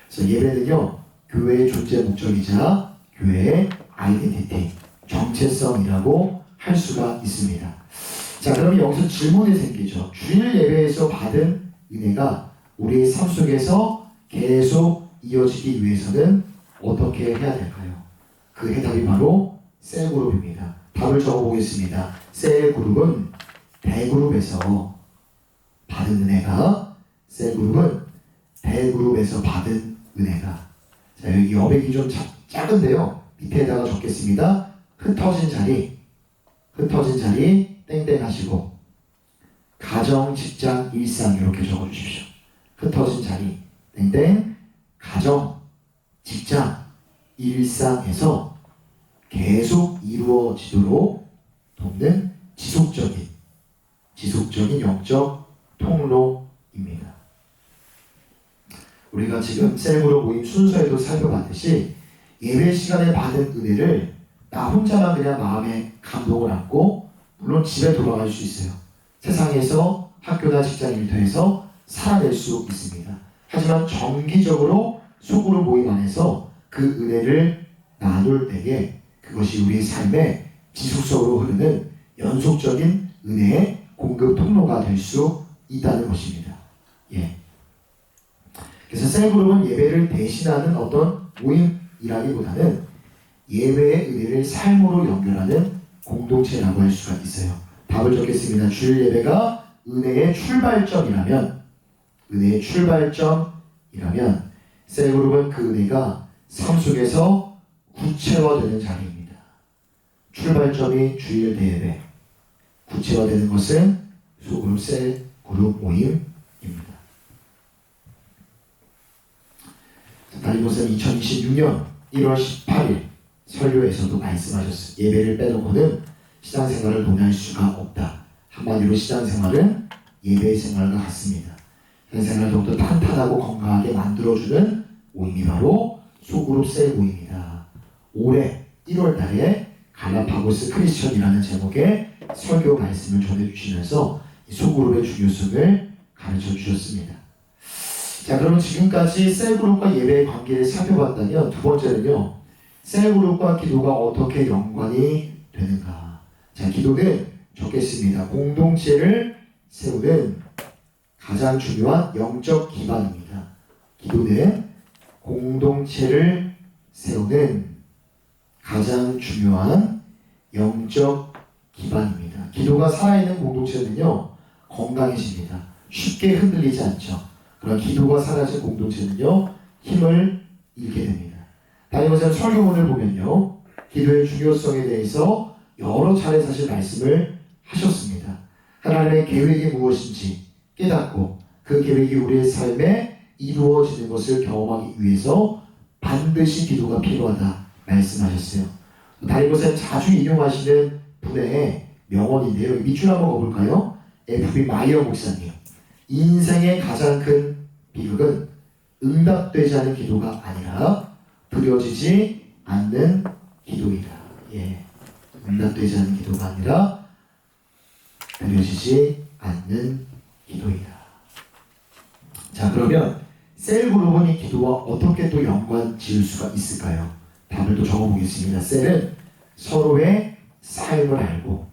그래서 예배는요, 교회의 존재 목적이자 교회의 아이덴티티, 정체성이라고 할 수가 있습니다. 자, 그러면 여기서 질문이 생기죠. 주일 예배에서 받은 은혜가 우리의 삶 속에서 계속 이어지기 위해서는 어떻게 해야 될까요? 그 해답이 바로 셀그룹입니다. 답을 적어보겠습니다. 셀그룹은 대그룹에서 받은 은혜가, 셀그룹은 대그룹에서 받은 은혜가. 자, 여기 여백이 좀 작은데요, 밑에다가 적겠습니다. 흩어진 자리 땡땡 하시고 가정, 직장, 일상 이렇게 적어주십시오. 흩어진 자리 땡땡, 가정, 직장, 일상에서 계속 이루어지도록 돕는 지속적인 영적 통로입니다. 우리가 지금 셀그룹 모임 순서에도 살펴봤듯이 예배 시간에 받은 은혜를 나 혼자만 그냥 마음에 감동을 안고 물론 집에 돌아갈 수 있어요. 세상에서 학교나 직장 일터에서 살아낼 수 있습니다. 하지만 정기적으로 소그룹 모임 안에서 그 은혜를 나눌 때에 그것이 우리의 삶에 지속적으로 흐르는 연속적인 은혜의 공급 통로가 될 수 있다는 것입니다. 예. 그래서 셀그룹은 예배를 대신하는 어떤 모임이라기보다는 예배의 은혜를 삶으로 연결하는 공동체라고 할 수가 있어요. 답을 적겠습니다. 주일 예배가 은혜의 출발점이라면 셀그룹은 그 은혜가 삶 속에서 구체화되는 자리입니다. 출발점이 주일 대예배, 구체화되는 것은 소그룹 셀그룹 모임입니다. 담임 목사님 2026년 1월 18일 설교에서도 말씀하셨어요. 예배를 빼놓고는 신앙생활을 논할 수가 없다. 한마디로 신앙생활은 예배 생활과 같습니다. 신앙생활을 더욱더 탄탄하고 건강하게 만들어주는 모임이 바로 소그룹 셀 모임이다. 올해 1월 달에 갈라파고스 크리스천이라는 제목의 설교 말씀을 전해주시면서 이 소그룹의 중요성을 가르쳐 주셨습니다. 자, 그러면 지금까지 셀그룹과 예배의 관계를 살펴봤다면 두 번째는요. 셀그룹과 기도가 어떻게 연관이 되는가. 자, 기도는 적겠습니다. 공동체를 세우는 가장 중요한 영적 기반입니다. 기도는 공동체를 세우는 가장 중요한 영적 기반입니다. 기도가 살아있는 공동체는요, 건강해집니다. 쉽게 흔들리지 않죠. 그러나 기도가 사라진 공동체는요, 힘을 잃게 됩니다. 다니엘서 설교문을 보면요, 기도의 중요성에 대해서 여러 차례 사실 말씀을 하셨습니다. 하나님의 계획이 무엇인지 깨닫고 그 계획이 우리의 삶에 이루어지는 것을 경험하기 위해서 반드시 기도가 필요하다 말씀하셨어요. 다니엘서 자주 인용하시는 분의 명언인데요. 밑줄 한번 가볼까요? F.B. 마이어 목사님. 인생의 가장 큰 비극은 응답되지 않은 기도가 아니라 드려지지 않는 기도이다. 예, 응답되지 않는 기도가 아니라 드려지지 않는 기도이다. 자, 그러면 셀그룹은 이 기도와 어떻게 또 연관 지을 수가 있을까요? 답을 또 적어보겠습니다. 셀은 서로의 삶을 알고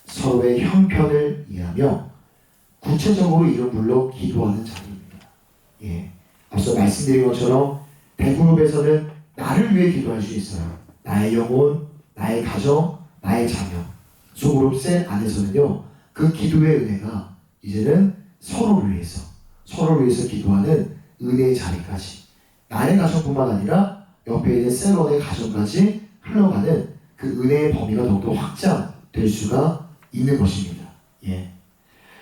서로의 형편을 이해하며 구체적으로 이를 불러 기도하는 자리입니다. 예, 앞서 말씀드린 것처럼 대그룹에서는 나를 위해 기도할 수 있어요. 나의 영혼, 나의 가정, 나의 자녀. 소그룹 셀 안에서는요, 그 기도의 은혜가 이제는 서로를 위해서 기도하는 은혜의 자리까지, 나의 가정뿐만 아니라 옆에 있는 셀원의 가정까지 흘러가는 그 은혜의 범위가 더욱더 확장될 수가 있는 것입니다. 예.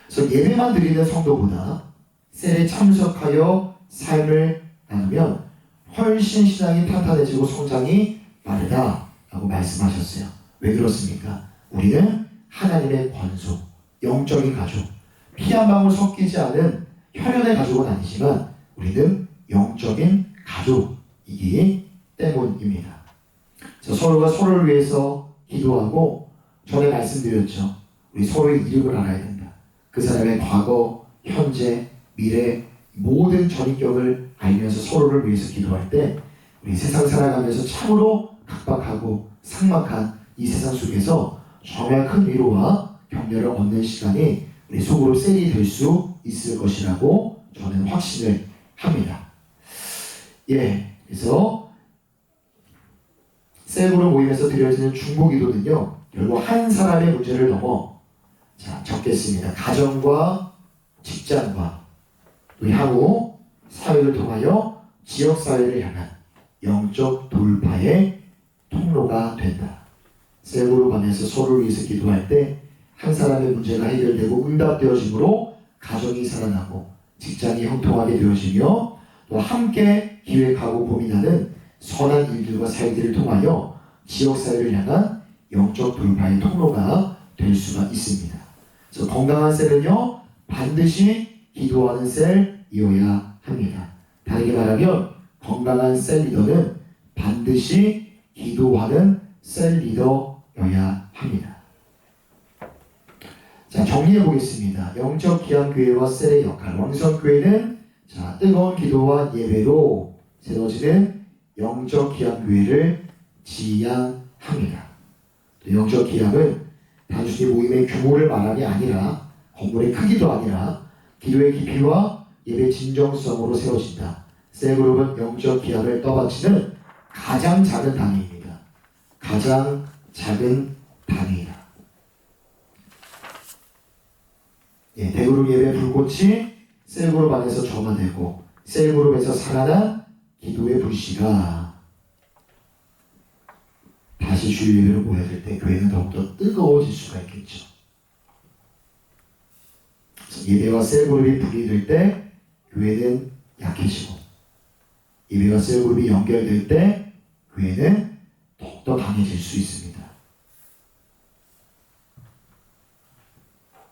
그래서 예배만 드리는 성도보다 셀에 참석하여 삶을 나누면 훨씬 신앙이 탄탄해지고 성장이 빠르다라고 말씀하셨어요. 왜 그렇습니까? 우리는 하나님의 권속, 영적인 가족, 피 한 방울 섞이지 않은 혈연의 가족은 아니지만 우리는 영적인 가족이기 때문입니다. 서로가 서로를 위해서 기도하고, 전에 말씀드렸죠. 우리 서로의 이름을 알아야 된다. 그 사람의 과거, 현재, 미래 모든 전인격을 알면서 서로를 위해서 기도할 때 우리 세상 살아가면서 참으로 각박하고 삭막한 이 세상 속에서 정말 큰 위로와 격려를 얻는 시간이 우리 속으로 셀이 될 수 있을 것이라고 저는 확신을 합니다. 예, 그래서 셀그룹 모임에서 드려지는 중보기도는요, 결국 한 사람의 문제를 넘어, 자, 적겠습니다. 가정과 직장과 또 향후 사회를 통하여 지역사회를 향한 영적 돌파의 통로가 된다. 셀그룹 안에서 서로를 위해서 기도할 때 한 사람의 문제가 해결되고 응답되어짐으로 가정이 살아나고 직장이 형통하게 되어지며 또 함께 기획하고 고민하는 선한 일들과 사역들을 통하여 지역사회를 향한 영적 돌파의 통로가 될 수가 있습니다. 그래서 건강한 셀은요, 반드시 기도하는 셀이어야 합니다. 다르게 말하면 건강한 셀 리더는 반드시 기도하는 셀 리더여야 합니다. 자, 정리해 보겠습니다. 영적 기한교회와 셀의 역할. 왕성교회는 자, 뜨거운 기도와 예배로 세워지는 영적 기한교회를 지향합니다. 영적 기함은 단순히 모임의 규모를 말함이 아니라, 건물의 크기도 아니라 기도의 깊이와 예배 진정성으로 세워진다. 셀그룹은 영적 기함을 떠받치는 가장 작은 단위입니다. 가장 작은 단위이다. 예, 대그룹 예배 불꽃이 셀그룹 안에서 점화되고 셀그룹에서 살아난 기도의 불씨가 다시 주일 예배로 모여들 때 교회는 더욱더 뜨거워질 수가 있겠죠. 예배와 셀그룹이 분리될 때 교회는 약해지고, 예배와 셀그룹이 연결될 때 교회는 더욱더 강해질 수 있습니다.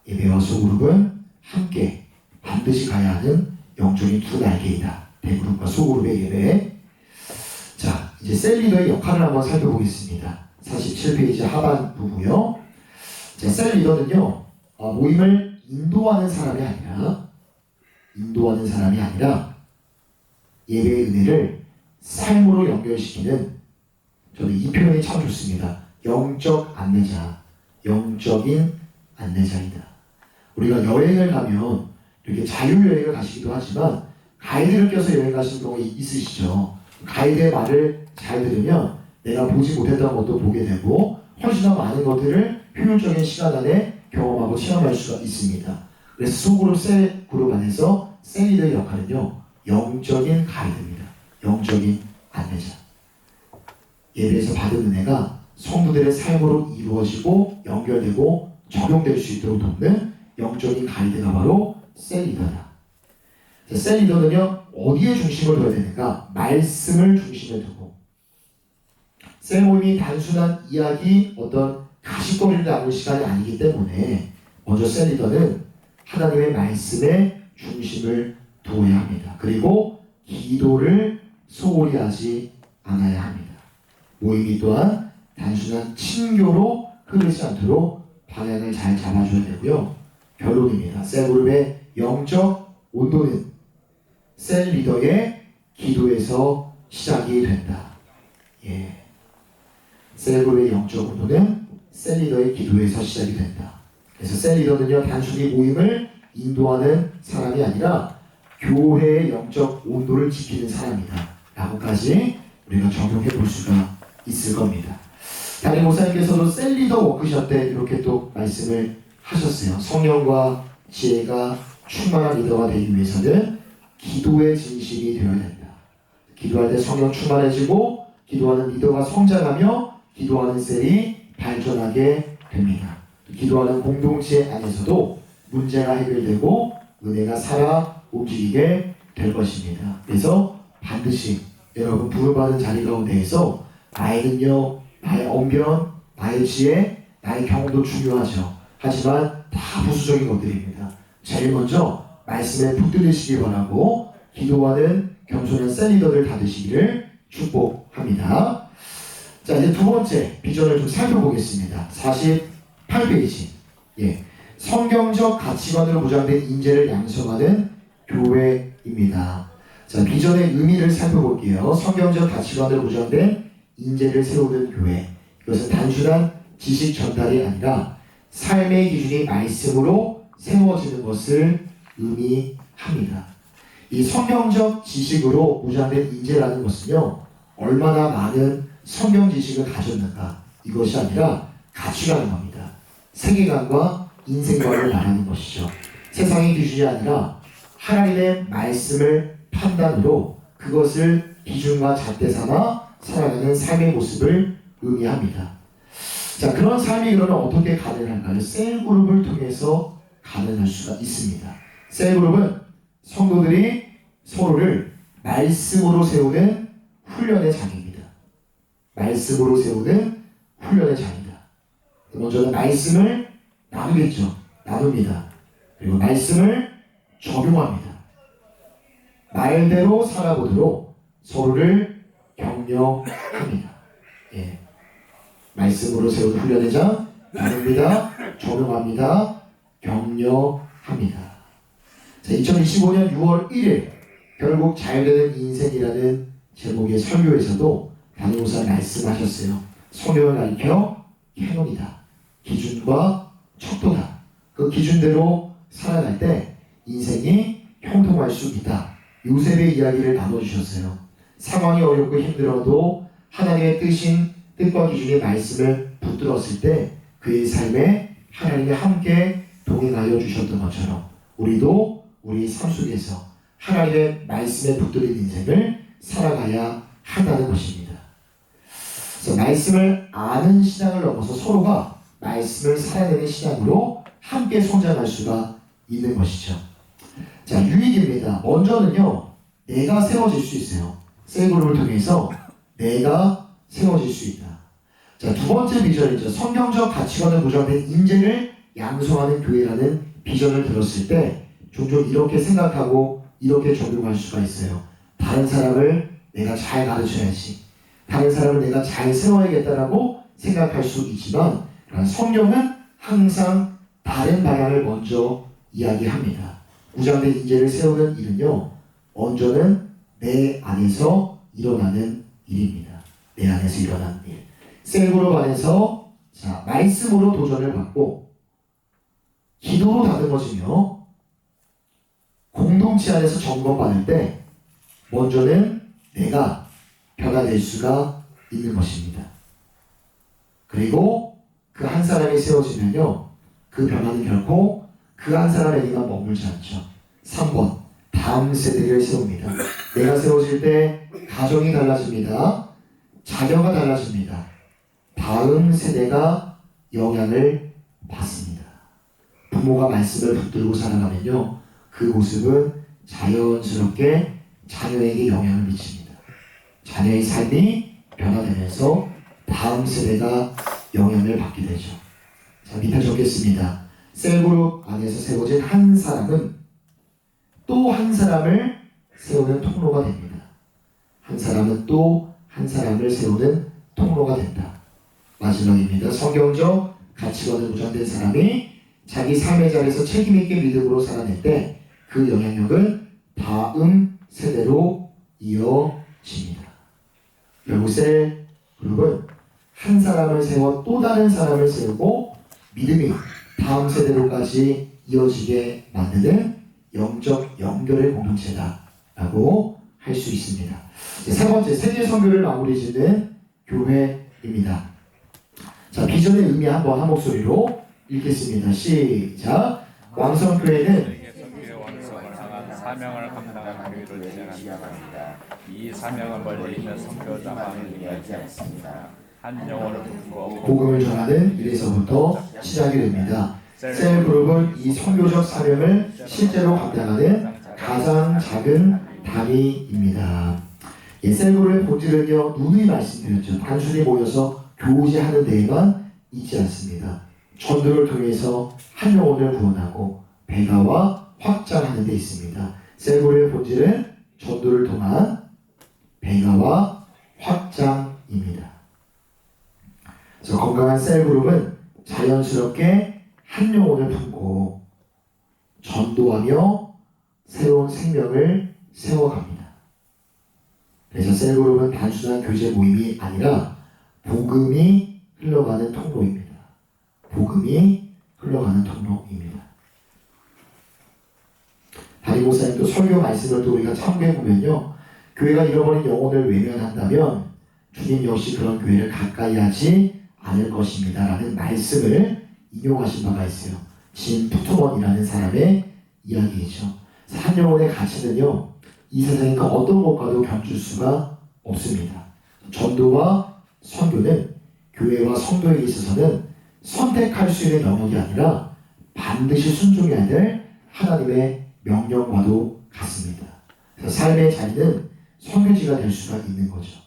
예배와 소그룹은 함께 반드시 가야 하는 영적인 두 날개이다. 대그룹과 소그룹의 예배. 자, 이제 셀 리더의 역할을 한번 살펴보겠습니다. 47페이지 하반부고요. 자, 셀 리더는요, 모임을 인도하는 사람이 아니라 인도하는 사람이 아니라 예배의 은혜를 삶으로 연결시키는, 저는 이 표현이 참 좋습니다. 영적 안내자, 영적인 안내자이다. 우리가 여행을 가면 이렇게 자유여행을 가시기도 하지만 가이드를 껴서 여행 가시는 경우 있으시죠. 가이드의 말을 잘 들으면 내가 보지 못했던 것도 보게 되고 훨씬 더 많은 것들을 효율적인 시간 안에 경험하고 체험할 수가 있습니다. 그래서 소그룹, 셀 그룹 안에서 셀리더의 역할은요, 영적인 가이드입니다. 영적인 안내자. 예배에서 받은 은혜가 성도들의 삶으로 이루어지고 연결되고 적용될 수 있도록 돕는 영적인 가이드가 바로 셀리더다. 셀리더는요, 어디에 중심을 둬야 되는가? 말씀을 중심에 두고, 셀 모임이 단순한 이야기, 어떤 가십거리를 나눌 시간이 아니기 때문에 먼저 셀리더는 하나님의 말씀에 중심을 두어야 합니다. 그리고 기도를 소홀히 하지 않아야 합니다. 모임이 또한 단순한 친교로 흐르지 않도록 방향을 잘 잡아줘야 되고요. 결론입니다. 셀그룹의 영적 온도는 셀 리더의 기도에서 시작이 된다. 예. 셀그룹의 영적 온도는 셀 리더의 기도에서 시작이 된다. 그래서 셀 리더는요, 단순히 모임을 인도하는 사람이 아니라 교회의 영적 온도를 지키는 사람이다 라고까지 우리가 적용해 볼 수가 있을 겁니다. 담임 목사님께서도 셀 리더 워크숍 때 이렇게 또 말씀을 하셨어요. 성령과 지혜가 충만한 리더가 되기 위해서는 기도의 진심이 되어야 된다. 기도할 때 성령 충만해지고 기도하는 리더가 성장하며 기도하는 셀이 발전하게 됩니다. 기도하는 공동체 안에서도 문제가 해결되고 은혜가 살아 움직이게 될 것입니다. 그래서 반드시 여러분 부름받은 자리 가운데에서 나이는요, 나의 언변, 나의 지혜, 나의 경험도 중요하죠. 하지만 다 부수적인 것들입니다. 제일 먼저 말씀에 붙들리시기 바라고 기도하는 겸손한 셀리더를 다드시기를 축복합니다. 자, 이제 두 번째 비전을 좀 살펴보겠습니다. 48페이지. 예. 성경적 가치관으로 무장된 인재를 양성하는 교회입니다. 자, 비전의 의미를 살펴볼게요. 성경적 가치관으로 무장된 인재를 세우는 교회. 이것은 단순한 지식 전달이 아니라 삶의 기준이 말씀으로 세워지는 것을 의미합니다. 이 성경적 지식으로 무장된 인재라는 것은요, 얼마나 많은 성경 지식을 가졌는가, 이것이 아니라 가치라는 겁니다. 세계관과 인생관을 말하는 것이죠. 세상의 기준이 아니라 하나님의 말씀을 판단으로 그것을 기준과 잣대 삼아 살아가는 삶의 모습을 의미합니다. 자, 그런 삶이 그러면 어떻게 가능할까요? 셀그룹을 통해서 가능할 수가 있습니다. 셀그룹은 성도들이 서로를 말씀으로 세우는 훈련의 장입니다. 말씀으로 세우는 훈련의 장이다. 먼저는 말씀을 나누겠죠. 나눕니다. 그리고 말씀을 적용합니다. 말대로 살아보도록 서로를 격려합니다. 예. 말씀으로 세우는 훈련의 장, 나눕니다. 적용합니다. 격려합니다. 자, 2025년 6월 1일 결국 잘되는 인생이라는 제목의 설교에서도 담임목사 말씀하셨어요. 성경을 가리켜 캐논이다. 기준과 척도다. 그 기준대로 살아갈 때 인생이 형통할 수 있다. 요셉의 이야기를 나눠주셨어요. 상황이 어렵고 힘들어도 하나님의 뜻과 기준의 말씀을 붙들었을 때 그의 삶에 하나님이 함께 동행하여 주셨던 것처럼 우리도 우리 삶 속에서 하나님의 말씀에 붙들린 인생을 살아가야 한다는 것입니다. 그래서 말씀을 아는 신앙을 넘어서 서로가 말씀을 살아내는 신앙으로 함께 성장할 수가 있는 것이죠. 자, 유익입니다. 먼저는요, 내가 세워질 수 있어요. 셀그룹을 통해서 내가 세워질 수 있다. 자, 두 번째 비전이죠. 성경적 가치관을 보장된 인재를 양성하는 교회라는 비전을 들었을 때 종종 이렇게 생각하고 이렇게 적용할 수가 있어요. 다른 사람을 내가 잘 가르쳐야지, 다른 사람을 내가 잘 세워야겠다라고 생각할 수 있지만 성경은 항상 다른 방향을 먼저 이야기합니다. 무장된 인재를 세우는 일은요, 먼저는 내 안에서 일어나는 일입니다. 내 안에서 일어나는 일. 셀그룹 안에서 자, 말씀으로 도전을 받고 기도로 다듬어지며 공동체 안에서 점검받을 때 먼저는 내가 변화될 수가 있는 것입니다. 그리고 그 한 사람이 세워지면요, 그 변화는 결코 그 한 사람에게만 머물지 않죠. 3번, 다음 세대를 세웁니다. 내가 세워질 때 가정이 달라집니다. 자녀가 달라집니다. 다음 세대가 영향을 받습니다. 부모가 말씀을 붙들고 살아가면요, 그 모습은 자연스럽게 자녀에게 영향을 미칩니다. 자녀의 삶이 변화되면서 다음 세대가 영향을 받게 되죠. 자, 밑에 적겠습니다. 셀그룹 안에서 세워진 한 사람은 또 한 사람을 세우는 통로가 됩니다. 한 사람은 또 한 사람을 세우는 통로가 된다. 마지막입니다. 성경적 가치관을 무장된 사람이 자기 삶의 자리에서 책임있게 믿음으로 살아낼 때 그 영향력은 다음 세대로 이어집니다. 결국 셀그룹은 한 사람을 세워 또 다른 사람을 세우고 믿음이 다음 세대로까지 이어지게 만드는 영적 연결의 공동체다라고 할 수 있습니다. 세 번째, 세계 선교를 마무리 짓는 교회입니다. 자, 비전의 의미 한번 한 목소리로 읽겠습니다. 시작. 왕성교회는 사명을 감당하는 교회를 지향합니다. 이 사명은 멀리 있는 선교자만을 위하지 않습니다. 한 영혼을 품고 복음을 전하는 일에서부터 시작이 됩니다. 셀그룹은 이 선교적 사명을 실제로 감당하는 가장 작은 단위입니다. 셀그룹의 본질은요, 누누이 말씀드렸죠. 단순히 모여서 교제하는 데에만 있지 않습니다. 전도를 통해서 한 영혼을 구원하고 배가와 확장하는 데 있습니다. 셀그룹의 본질은 전도를 통한 배가와 확장입니다. 그래서 건강한 셀그룹은 자연스럽게 한 영혼을 품고 전도하며 새로운 생명을 세워갑니다. 그래서 셀그룹은 단순한 교제 모임이 아니라 복음이 흘러가는 통로입니다. 복음이 흘러가는 통로입니다. 담임 목사님도 설교 말씀을 또 우리가 참고해보면요, 교회가 잃어버린 영혼을 외면한다면 주님 역시 그런 교회를 가까이 하지 않을 것입니다 라는 말씀을 인용하신 바가 있어요. 진 푸트먼이라는 사람의 이야기이죠. 한 영혼의 가치는요, 이 세상의 그 어떤 것과도 견줄 수가 없습니다. 전도와 선교는 교회와 성도에게 있어서는 선택할 수 있는 영역이 아니라 반드시 순종해야 될 하나님의 명령과도 같습니다. 그래서 삶의 자리는 선교지가 될 수가 있는 거죠.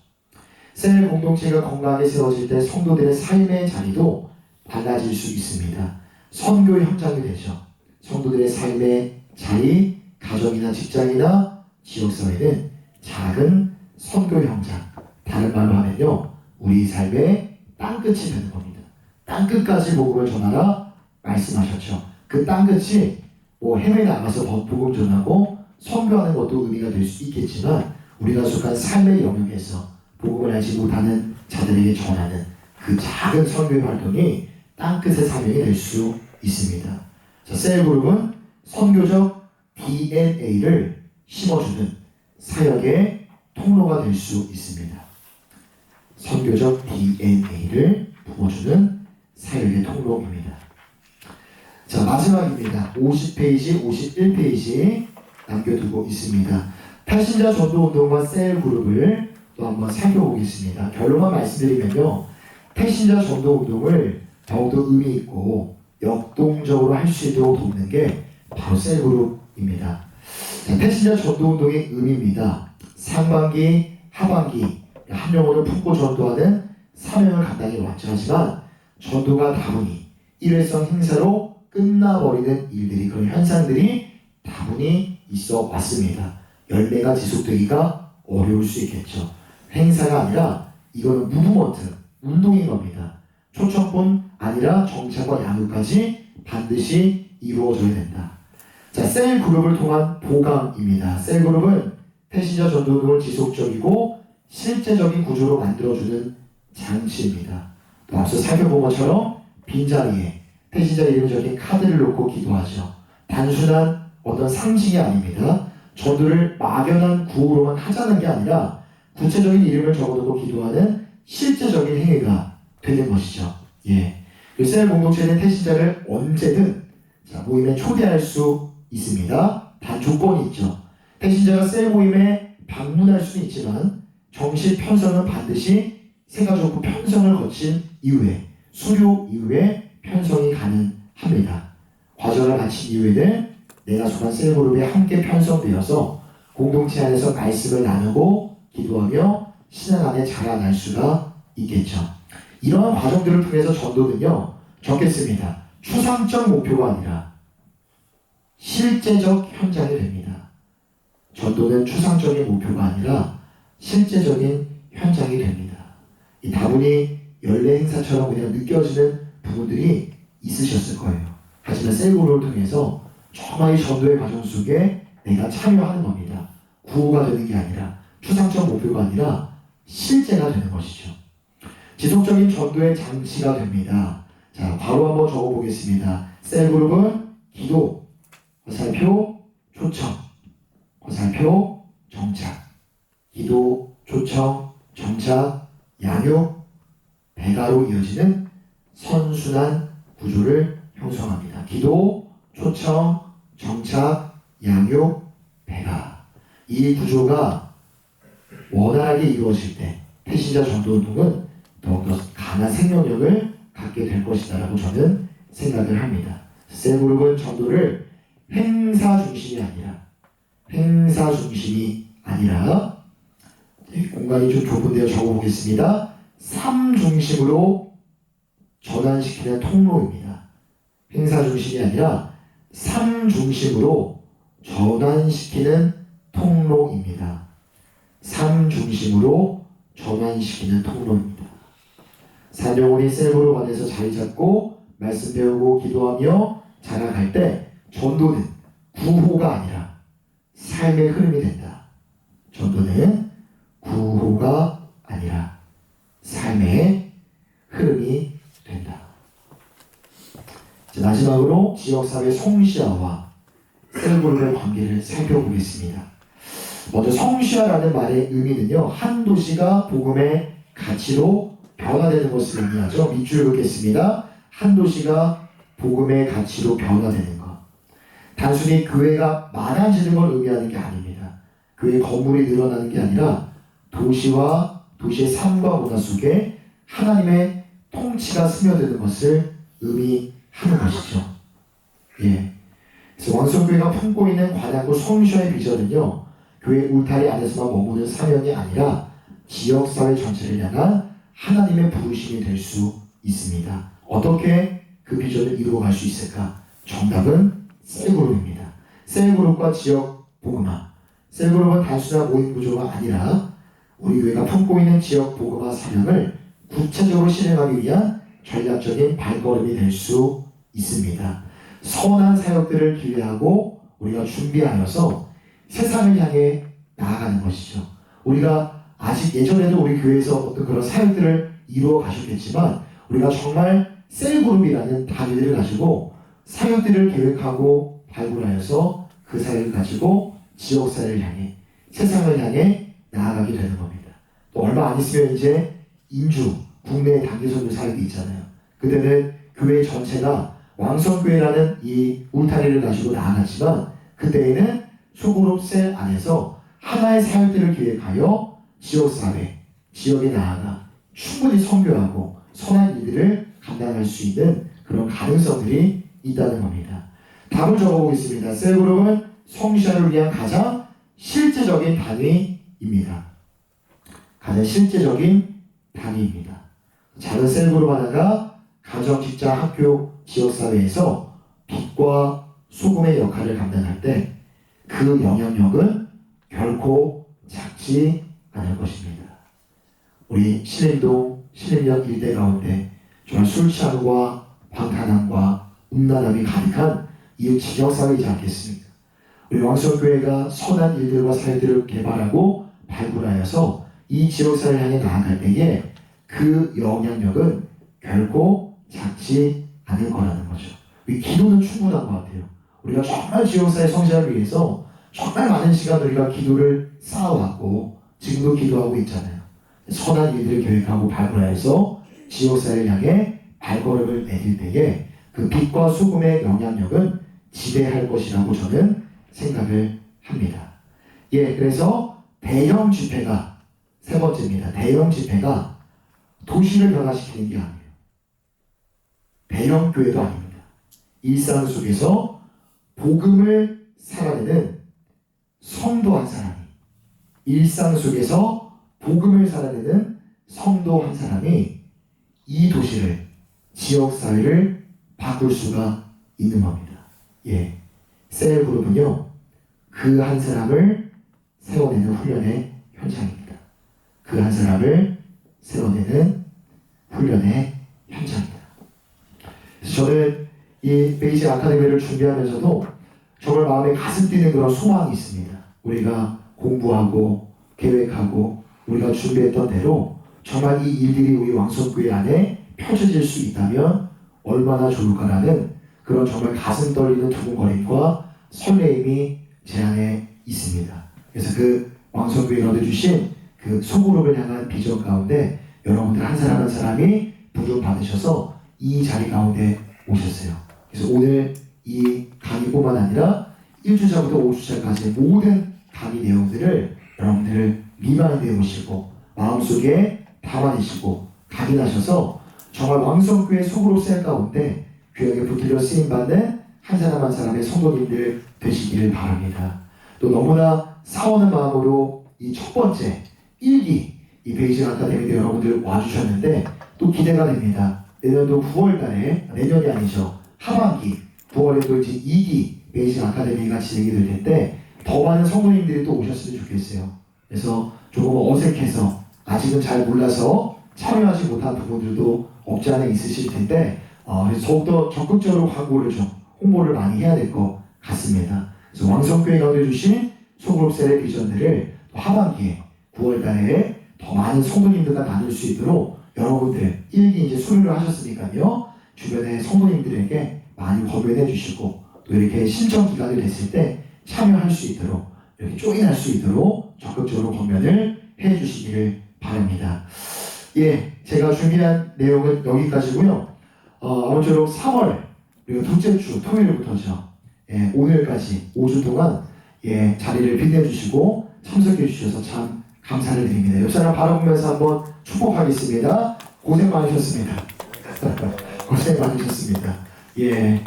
셀 공동체가 건강하게 세워질 때 성도들의 삶의 자리도 달라질 수 있습니다. 선교 현장이 되죠. 성도들의 삶의 자리, 가정이나 직장이나 지역사회는 작은 선교 현장, 다른 말로 하면요, 우리 삶의 땅끝이 되는 겁니다. 땅끝까지 복음을 전하라 말씀하셨죠. 그 땅끝이 해외에 나가서 복음 전하고 선교하는 것도 의미가 될 수 있겠지만, 우리가 속한 삶의 영역에서 복음을 알지 못하는 자들에게 전하는 그 작은 선교 활동이 땅끝의 사명이 될 수 있습니다. 자, 셀그룹은 선교적 DNA를 심어주는 사역의 통로가 될 수 있습니다. 선교적 DNA를 품어주는 사역의 통로입니다. 자, 마지막입니다. 50페이지, 51페이지 남겨두고 있습니다. 탈신자 전도운동과 셀그룹을 또 한번 살펴보겠습니다. 결론만 말씀드리면요, 탈신자 전도운동을 더욱더 의미있고 역동적으로 할 수 있도록 돕는 게 바로 셀그룹입니다. 자, 탈신자 전도운동의 의미입니다. 상반기, 하반기 한 영혼을 품고 전도하는 사명을 감당해 왔죠. 하지만 전도가 다분히 일회성 행사로 끝나버리는 일들이, 그런 현상들이 다분히 있어 왔습니다. 열매가 지속되기가 어려울 수 있겠죠. 행사가 아니라 이거는 무브먼트, 운동인 겁니다. 초청뿐 아니라 정착과 양육까지 반드시 이루어져야 된다. 자, 셀그룹을 통한 보강입니다. 셀그룹은 태신자 전도 등을 지속적이고 실제적인 구조로 만들어주는 장치입니다. 또 앞서 살펴본 것처럼 빈자리에 태신자 이름을 적힌 카드를 놓고 기도하죠. 단순한 어떤 상식이 아닙니다. 전도를 막연한 구호로만 하자는 게 아니라 구체적인 이름을 적어두고 기도하는 실제적인 행위가 되는 것이죠. 예. 셀 공동체는 태신자를 언제든 모임에 초대할 수 있습니다. 단 조건이 있죠. 태신자가 셀 모임에 방문할 수는 있지만 정식 편성은 반드시 세가족부 편성을 거친 이후에 수료 이후에 편성이 가능합니다. 과정을 마친 이후에는 내가 속한 셀그룹에 함께 편성되어서 공동체 안에서 말씀을 나누고 기도하며 신앙 안에 자라날 수가 있겠죠. 이러한 과정들을 통해서 전도는요, 적겠습니다. 추상적 목표가 아니라 실제적 현장이 됩니다. 전도는 추상적인 목표가 아니라 실제적인 현장이 됩니다. 이 다분히 연례 행사처럼 그냥 느껴지는 부분들이 있으셨을 거예요. 하지만 셀그룹을 통해서 정말 이 전도의 과정 속에 내가 참여하는 겁니다. 구호가 되는 게 아니라 추상적 목표가 아니라 실제가 되는 것이죠. 지속적인 전도의 장치가 됩니다. 자, 바로 한번 적어보겠습니다. 셀그룹은 기도, 화살표, 초청, 화살표, 정착, 기도, 초청, 정착, 양육, 배가로 이어지는 선순환 구조를 형성합니다. 기도, 초청, 정착, 양육, 배가. 이 구조가 원활하게 이루어질 때 태신자 전도운동은 더욱더 강한 생명력을 갖게 될 것이다라고 저는 생각을 합니다. 셀그룹은 전도를 행사 중심이 아니라 공간이 좀 좁은데요. 적어보겠습니다. 삶 중심으로 전환시키는 통로입니다. 행사 중심이 아니라 삶 중심으로 전환시키는 통로입니다. 삶 중심으로 전환시키는 통로입니다. 산영혼이 셀그룹 안에서 자리 잡고 말씀 배우고 기도하며 자라갈 때 전도는 구호가 아니라 삶의 흐름이 된다. 전도는 구호가 아니라 삶의 흐름이 된다. 자, 마지막으로 지역사회 성시아와 셀그룹의 관계를 살펴보겠습니다. 먼저 성시아라는 말의 의미는요, 한 도시가 복음의 가치로 변화되는 것을 의미하죠. 밑줄 긋겠습니다. 한 도시가 복음의 가치로 변화되는 것. 단순히 교회가 많아지는 걸 의미하는 게 아닙니다. 교회 건물이 늘어나는 게 아니라 도시와 도시의 삶과 문화 속에 하나님의 통치가 스며드는 것을 의미하는 것이죠. 예. 그래서 왕성교회가 품고 있는 관악구 성시아의 비전은요, 교회 울타리 안에서만 머무는 사명이 아니라 지역사회 전체를 향한 하나님의 부르심이 될 수 있습니다. 어떻게 그 비전을 이루어갈 수 있을까? 정답은 셀그룹입니다. 셀그룹과 지역 복음화. 셀그룹은 단순한 모임 구조가 아니라 우리 교회가 품고 있는 지역 복음화 사명을 구체적으로 실행하기 위한 전략적인 발걸음이 될 수 있습니다. 선한 사역들을 기대하고 우리가 준비하여서 세상을 향해 나아가는 것이죠. 우리가 아직 예전에도 우리 교회에서 어떤 그런 사역들을 이루어 가셨겠지만 우리가 정말 셀그룹이라는 단위를 가지고 사역들을 계획하고 발굴하여서 그 사역을 가지고 지역사회를 향해 세상을 향해 나아가게 되는 겁니다. 또 얼마 안 있으면 이제 인주 국내 단기선교 사역이 있잖아요. 그때는 교회 전체가 왕성교회라는 이 울타리를 가지고 나아갔지만 그때에는 소그룹 셀 안에서 하나의 사역들을 기획하여 지역사회, 지역에 나아가 충분히 선교하고 선한 일들을 감당할 수 있는 그런 가능성들이 있다는 겁니다. 답을 적어보겠습니다. 셀그룹은 성시아를 위한 가장 실제적인 단위입니다. 가장 실제적인 단위입니다. 작은 셀그룹 하나가 가정, 직장, 학교, 지역사회에서 빛과 소금의 역할을 감당할 때 그 영향력은 결코 작지 않을 것입니다. 우리 신림동, 신림역 일대 가운데 정말 술 취함과 방탄함과 음란함이 가득한 이 지역사회이지 않겠습니까? 우리 왕성교회가 선한 일들과 사회들을 개발하고 발굴하여서 이 지역사회를 향해 나아갈 때에 그 영향력은 결코 작지 않을 거라는 거죠. 우리 기도는 충분한 것 같아요. 우리가 정말 지역사회 성장을 위해서 정말 많은 시간 우리가 기도를 쌓아왔고 지금도 기도하고 있잖아요. 선한 일들을 계획하고 발굴하여서 지역사회를 향해 발걸음을 내딜 때에 그 빛과 소금의 영향력은 지대할 것이라고 저는 생각을 합니다. 예, 그래서 대형 집회가 세 번째입니다. 대형 집회가 도시를 변화시키는 게 아니에요. 대형 교회도 아닙니다. 일상 속에서 복음을 살아내는 성도 한 사람이, 일상 속에서 복음을 살아내는 성도 한 사람이 이 도시를, 지역사회를 바꿀 수가 있는 겁니다. 예, 셀그룹은요, 그 한 사람을 세워내는 훈련의 현장입니다. 그 한 사람을 세워내는 훈련의 현장입니다. 그래서 저는 이 베이직 아카데미를 준비하면서도 정말 마음에 가슴 뛰는 그런 소망이 있습니다. 우리가 공부하고 계획하고 우리가 준비했던 대로 정말 이 일들이 우리 왕성교회 안에 펼쳐질 수 있다면 얼마나 좋을까라는 그런 정말 가슴 떨리는 두근거림과 설레임이 제 안에 있습니다. 그래서 그 왕성교회가 얻어주신 그 소그룹을 향한 비전 가운데 여러분들 한 사람 한 사람이 부름 받으셔서 이 자리 가운데 오셨어요. 그래서 오늘 이 강의뿐만 아니라 1주차부터 5주차까지 모든 강의 내용들을 여러분들 리마인드해 보시고 마음속에 담아내시고 각인하셔서 정말 왕성교회 소그룹 셀 가운데 귀하게 붙들려 쓰임받는 한 사람 한 사람의 성도님들 되시기를 바랍니다. 또 너무나 싸우는 마음으로 이 첫 번째 1기 이 베이직 아카데미에 여러분들 와주셨는데 또 기대가 됩니다. 내년도 9월달에, 내년이 아니죠, 하반기 9월에 또 이제 2기 베이직 아카데미가 진행이 될 텐데 더 많은 성도님들이 또 오셨으면 좋겠어요. 그래서 조금 어색해서 아직은 잘 몰라서 참여하지 못한 부분들도 없지 않아 있으실 텐데 그래서 더욱더 적극적으로 광고를 좀 홍보를 많이 해야 될 것 같습니다. 그래서 왕성교회가 얻어주신 소그룹셀의 비전들을 하반기에 9월달에 더 많은 성도님들과 나눌 수 있도록 여러분들 1기 이제 수료를 하셨으니까요, 주변의 성도님들에게 많이 검열해 주시고 또 이렇게 신청 기간이 됐을 때 참여할 수 있도록 이렇게 조인할 수 있도록 적극적으로 검열을 해 주시기를 바랍니다. 예, 제가 준비한 내용은 여기까지고요. 아무쪼록 3월 그리고 둘째 주 토요일부터죠. 예, 오늘까지 5주 동안 예, 자리를 빛내주시고 참석해 주셔서 참 감사를 드립니다. 옆 사람 바라보면서 한번 축복하겠습니다. 고생 많으셨습니다. 고생 많으셨습니다. 예,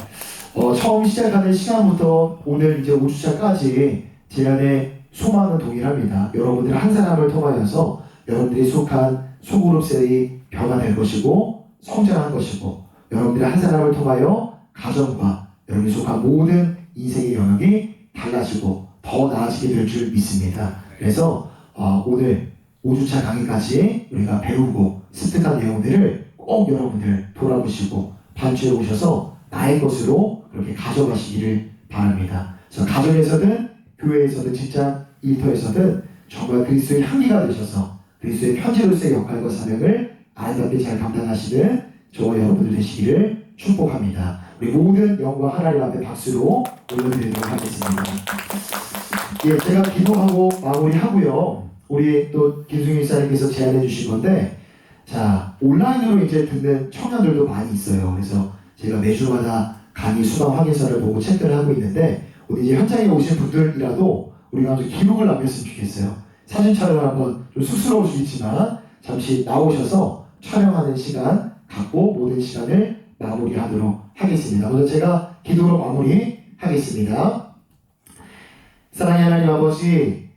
처음 시작하는 시간부터 오늘 이제 5주차까지 제 안에 소망은 동일합니다. 여러분들 한 사람을 통하여서 여러분들이 속한 소그룹셀이 변화될 것이고 성장한 것이고 여러분들이 한 사람을 통하여 가정과 여러분이 속한 모든 인생의 영역이 달라지고 더 나아지게 될 줄 믿습니다. 그래서 오늘 5주차 강의까지 우리가 배우고 습득한 내용들을 꼭 여러분들 돌아보시고 반추해 오셔서 나의 것으로 그렇게 가져가시기를 바랍니다. 그래서 가정에서든 교회에서든 직장 일터에서든 정말 그리스도의 향기가 되셔서 그리스도의 편지로서의 역할과 사명을 아름답게 잘 감당하시는 저와 여러분들 되시기를 축복합니다. 우리 모든 영광 하나님 앞에 박수로 올려드리도록 하겠습니다. 예, 제가 기도하고 마무리하고요. 우리 또 김승희 목사님께서 제안해 주신 건데, 자, 온라인으로 이제 듣는 청년들도 많이 있어요. 그래서 제가 매주마다 강의 수강 확인서를 보고 체크를 하고 있는데, 오늘 이제 현장에 오신 분들이라도 우리가 좀 기록을 남겼으면 좋겠어요. 사진 촬영을 한번 좀 쑥스러우시겠지만 잠시 나오셔서 촬영하는 시간 갖고 모든 시간을 마무리하도록 하겠습니다. 먼저 제가 기도로 마무리하겠습니다. 사랑의 하나님 아버지,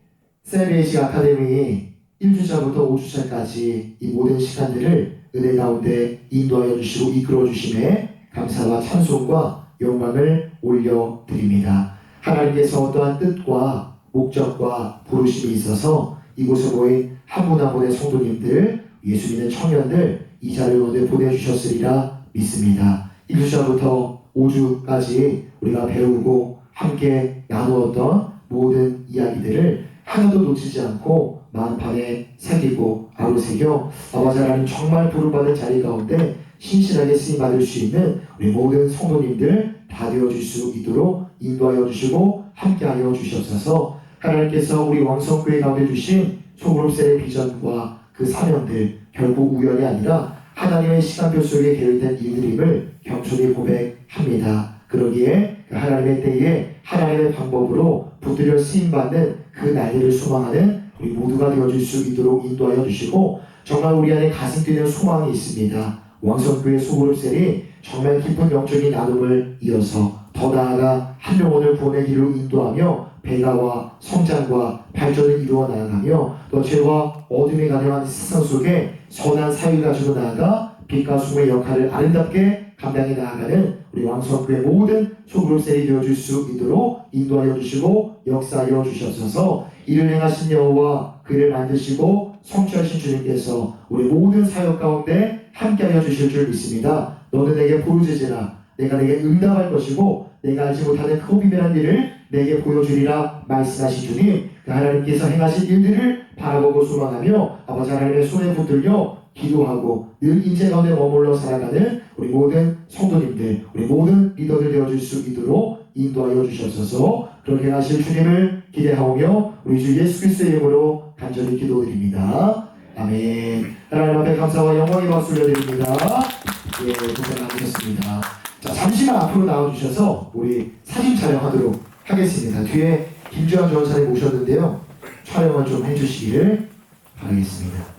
셀베이직 아카데미 1주차부터 5주차까지 이 모든 시간들을 은혜 가운데 인도하여 주시고 이끌어 주심에 감사와 찬송과 영광을 올려드립니다. 하나님께서 어떠한 뜻과 목적과 부르심이 있어서 이곳에 모인 한 분 한 분의 성도님들, 예수 믿는 청년들 이 자리로 보내주셨으리라 믿습니다. 1주차부터 5주까지 우리가 배우고 함께 나누었던 모든 이야기들을 하나도 놓치지 않고 마음판에 새기고 아로새겨 아버지 하나님 정말 부름받은 자리 가운데 신실하게 쓰임받을 수 있는 우리 모든 성도님들 다 되어줄 수 있도록 인도하여 주시고 함께하여 주시옵소서. 하나님께서 우리 왕성교회 가운데 주신 소그룹셀의 비전과 그 사명들 결국 우연이 아니라 하나님의 시간표 속에 계획된 일들임을 겸손히 고백합니다. 그러기에 그 하나님의 때에 하나님의 방법으로 붙들려 쓰임받는 그 날개를 소망하는 우리 모두가 되어줄 수 있도록 인도하여 주시고 정말 우리 안에 가슴 뛰는 소망이 있습니다. 왕성교회 소그룹셀이 정말 깊은 영적인 나눔을 이어서 더 나아가 한 영혼을 구원의 길로 인도하며 배가와 성장과 발전을 이루어 나아가며 또 죄와 어둠이 가득한 세상 속에 선한 사회를 가지고 나아가 빛과 소금의 역할을 아름답게 감당해 나아가는 우리 왕성교회 모든 소그룹셀이 되어줄 수 있도록 인도하여 주시고 역사하여 주시옵소서. 이를 행하신 여호와 그를 만드시고 성취하신 주님께서 우리 모든 사역 가운데 함께하여 주실 줄 믿습니다. 너는 내게 부르짖으라 내가 내게 응답할 것이고 내가 알지 못하는 크고 비밀한 일을 내게 보여주리라 말씀하신 주님, 그 하나님께서 행하신 일들을 바라보고 소망하며 아버지 하나님의 손에 붙들려 기도하고 늘 인재 가운데 머물러 살아가는 우리 모든 성도님들, 우리 모든 리더들 되어줄 수 있도록 인도하여 주셔서 그렇게 하실 주님을 기대하오며 우리 주 예수 그리스도의 이름으로 간절히 기도드립니다. 아멘. 하나님 앞에 감사와 영광의 박수 올려드립니다. 예, 고생 많으셨습니다. 자, 잠시만 앞으로 나와주셔서 우리 사진 촬영하도록 하겠습니다. 뒤에 김주환 전사님 오셨는데요. 촬영을 좀 해주시기를 바라겠습니다.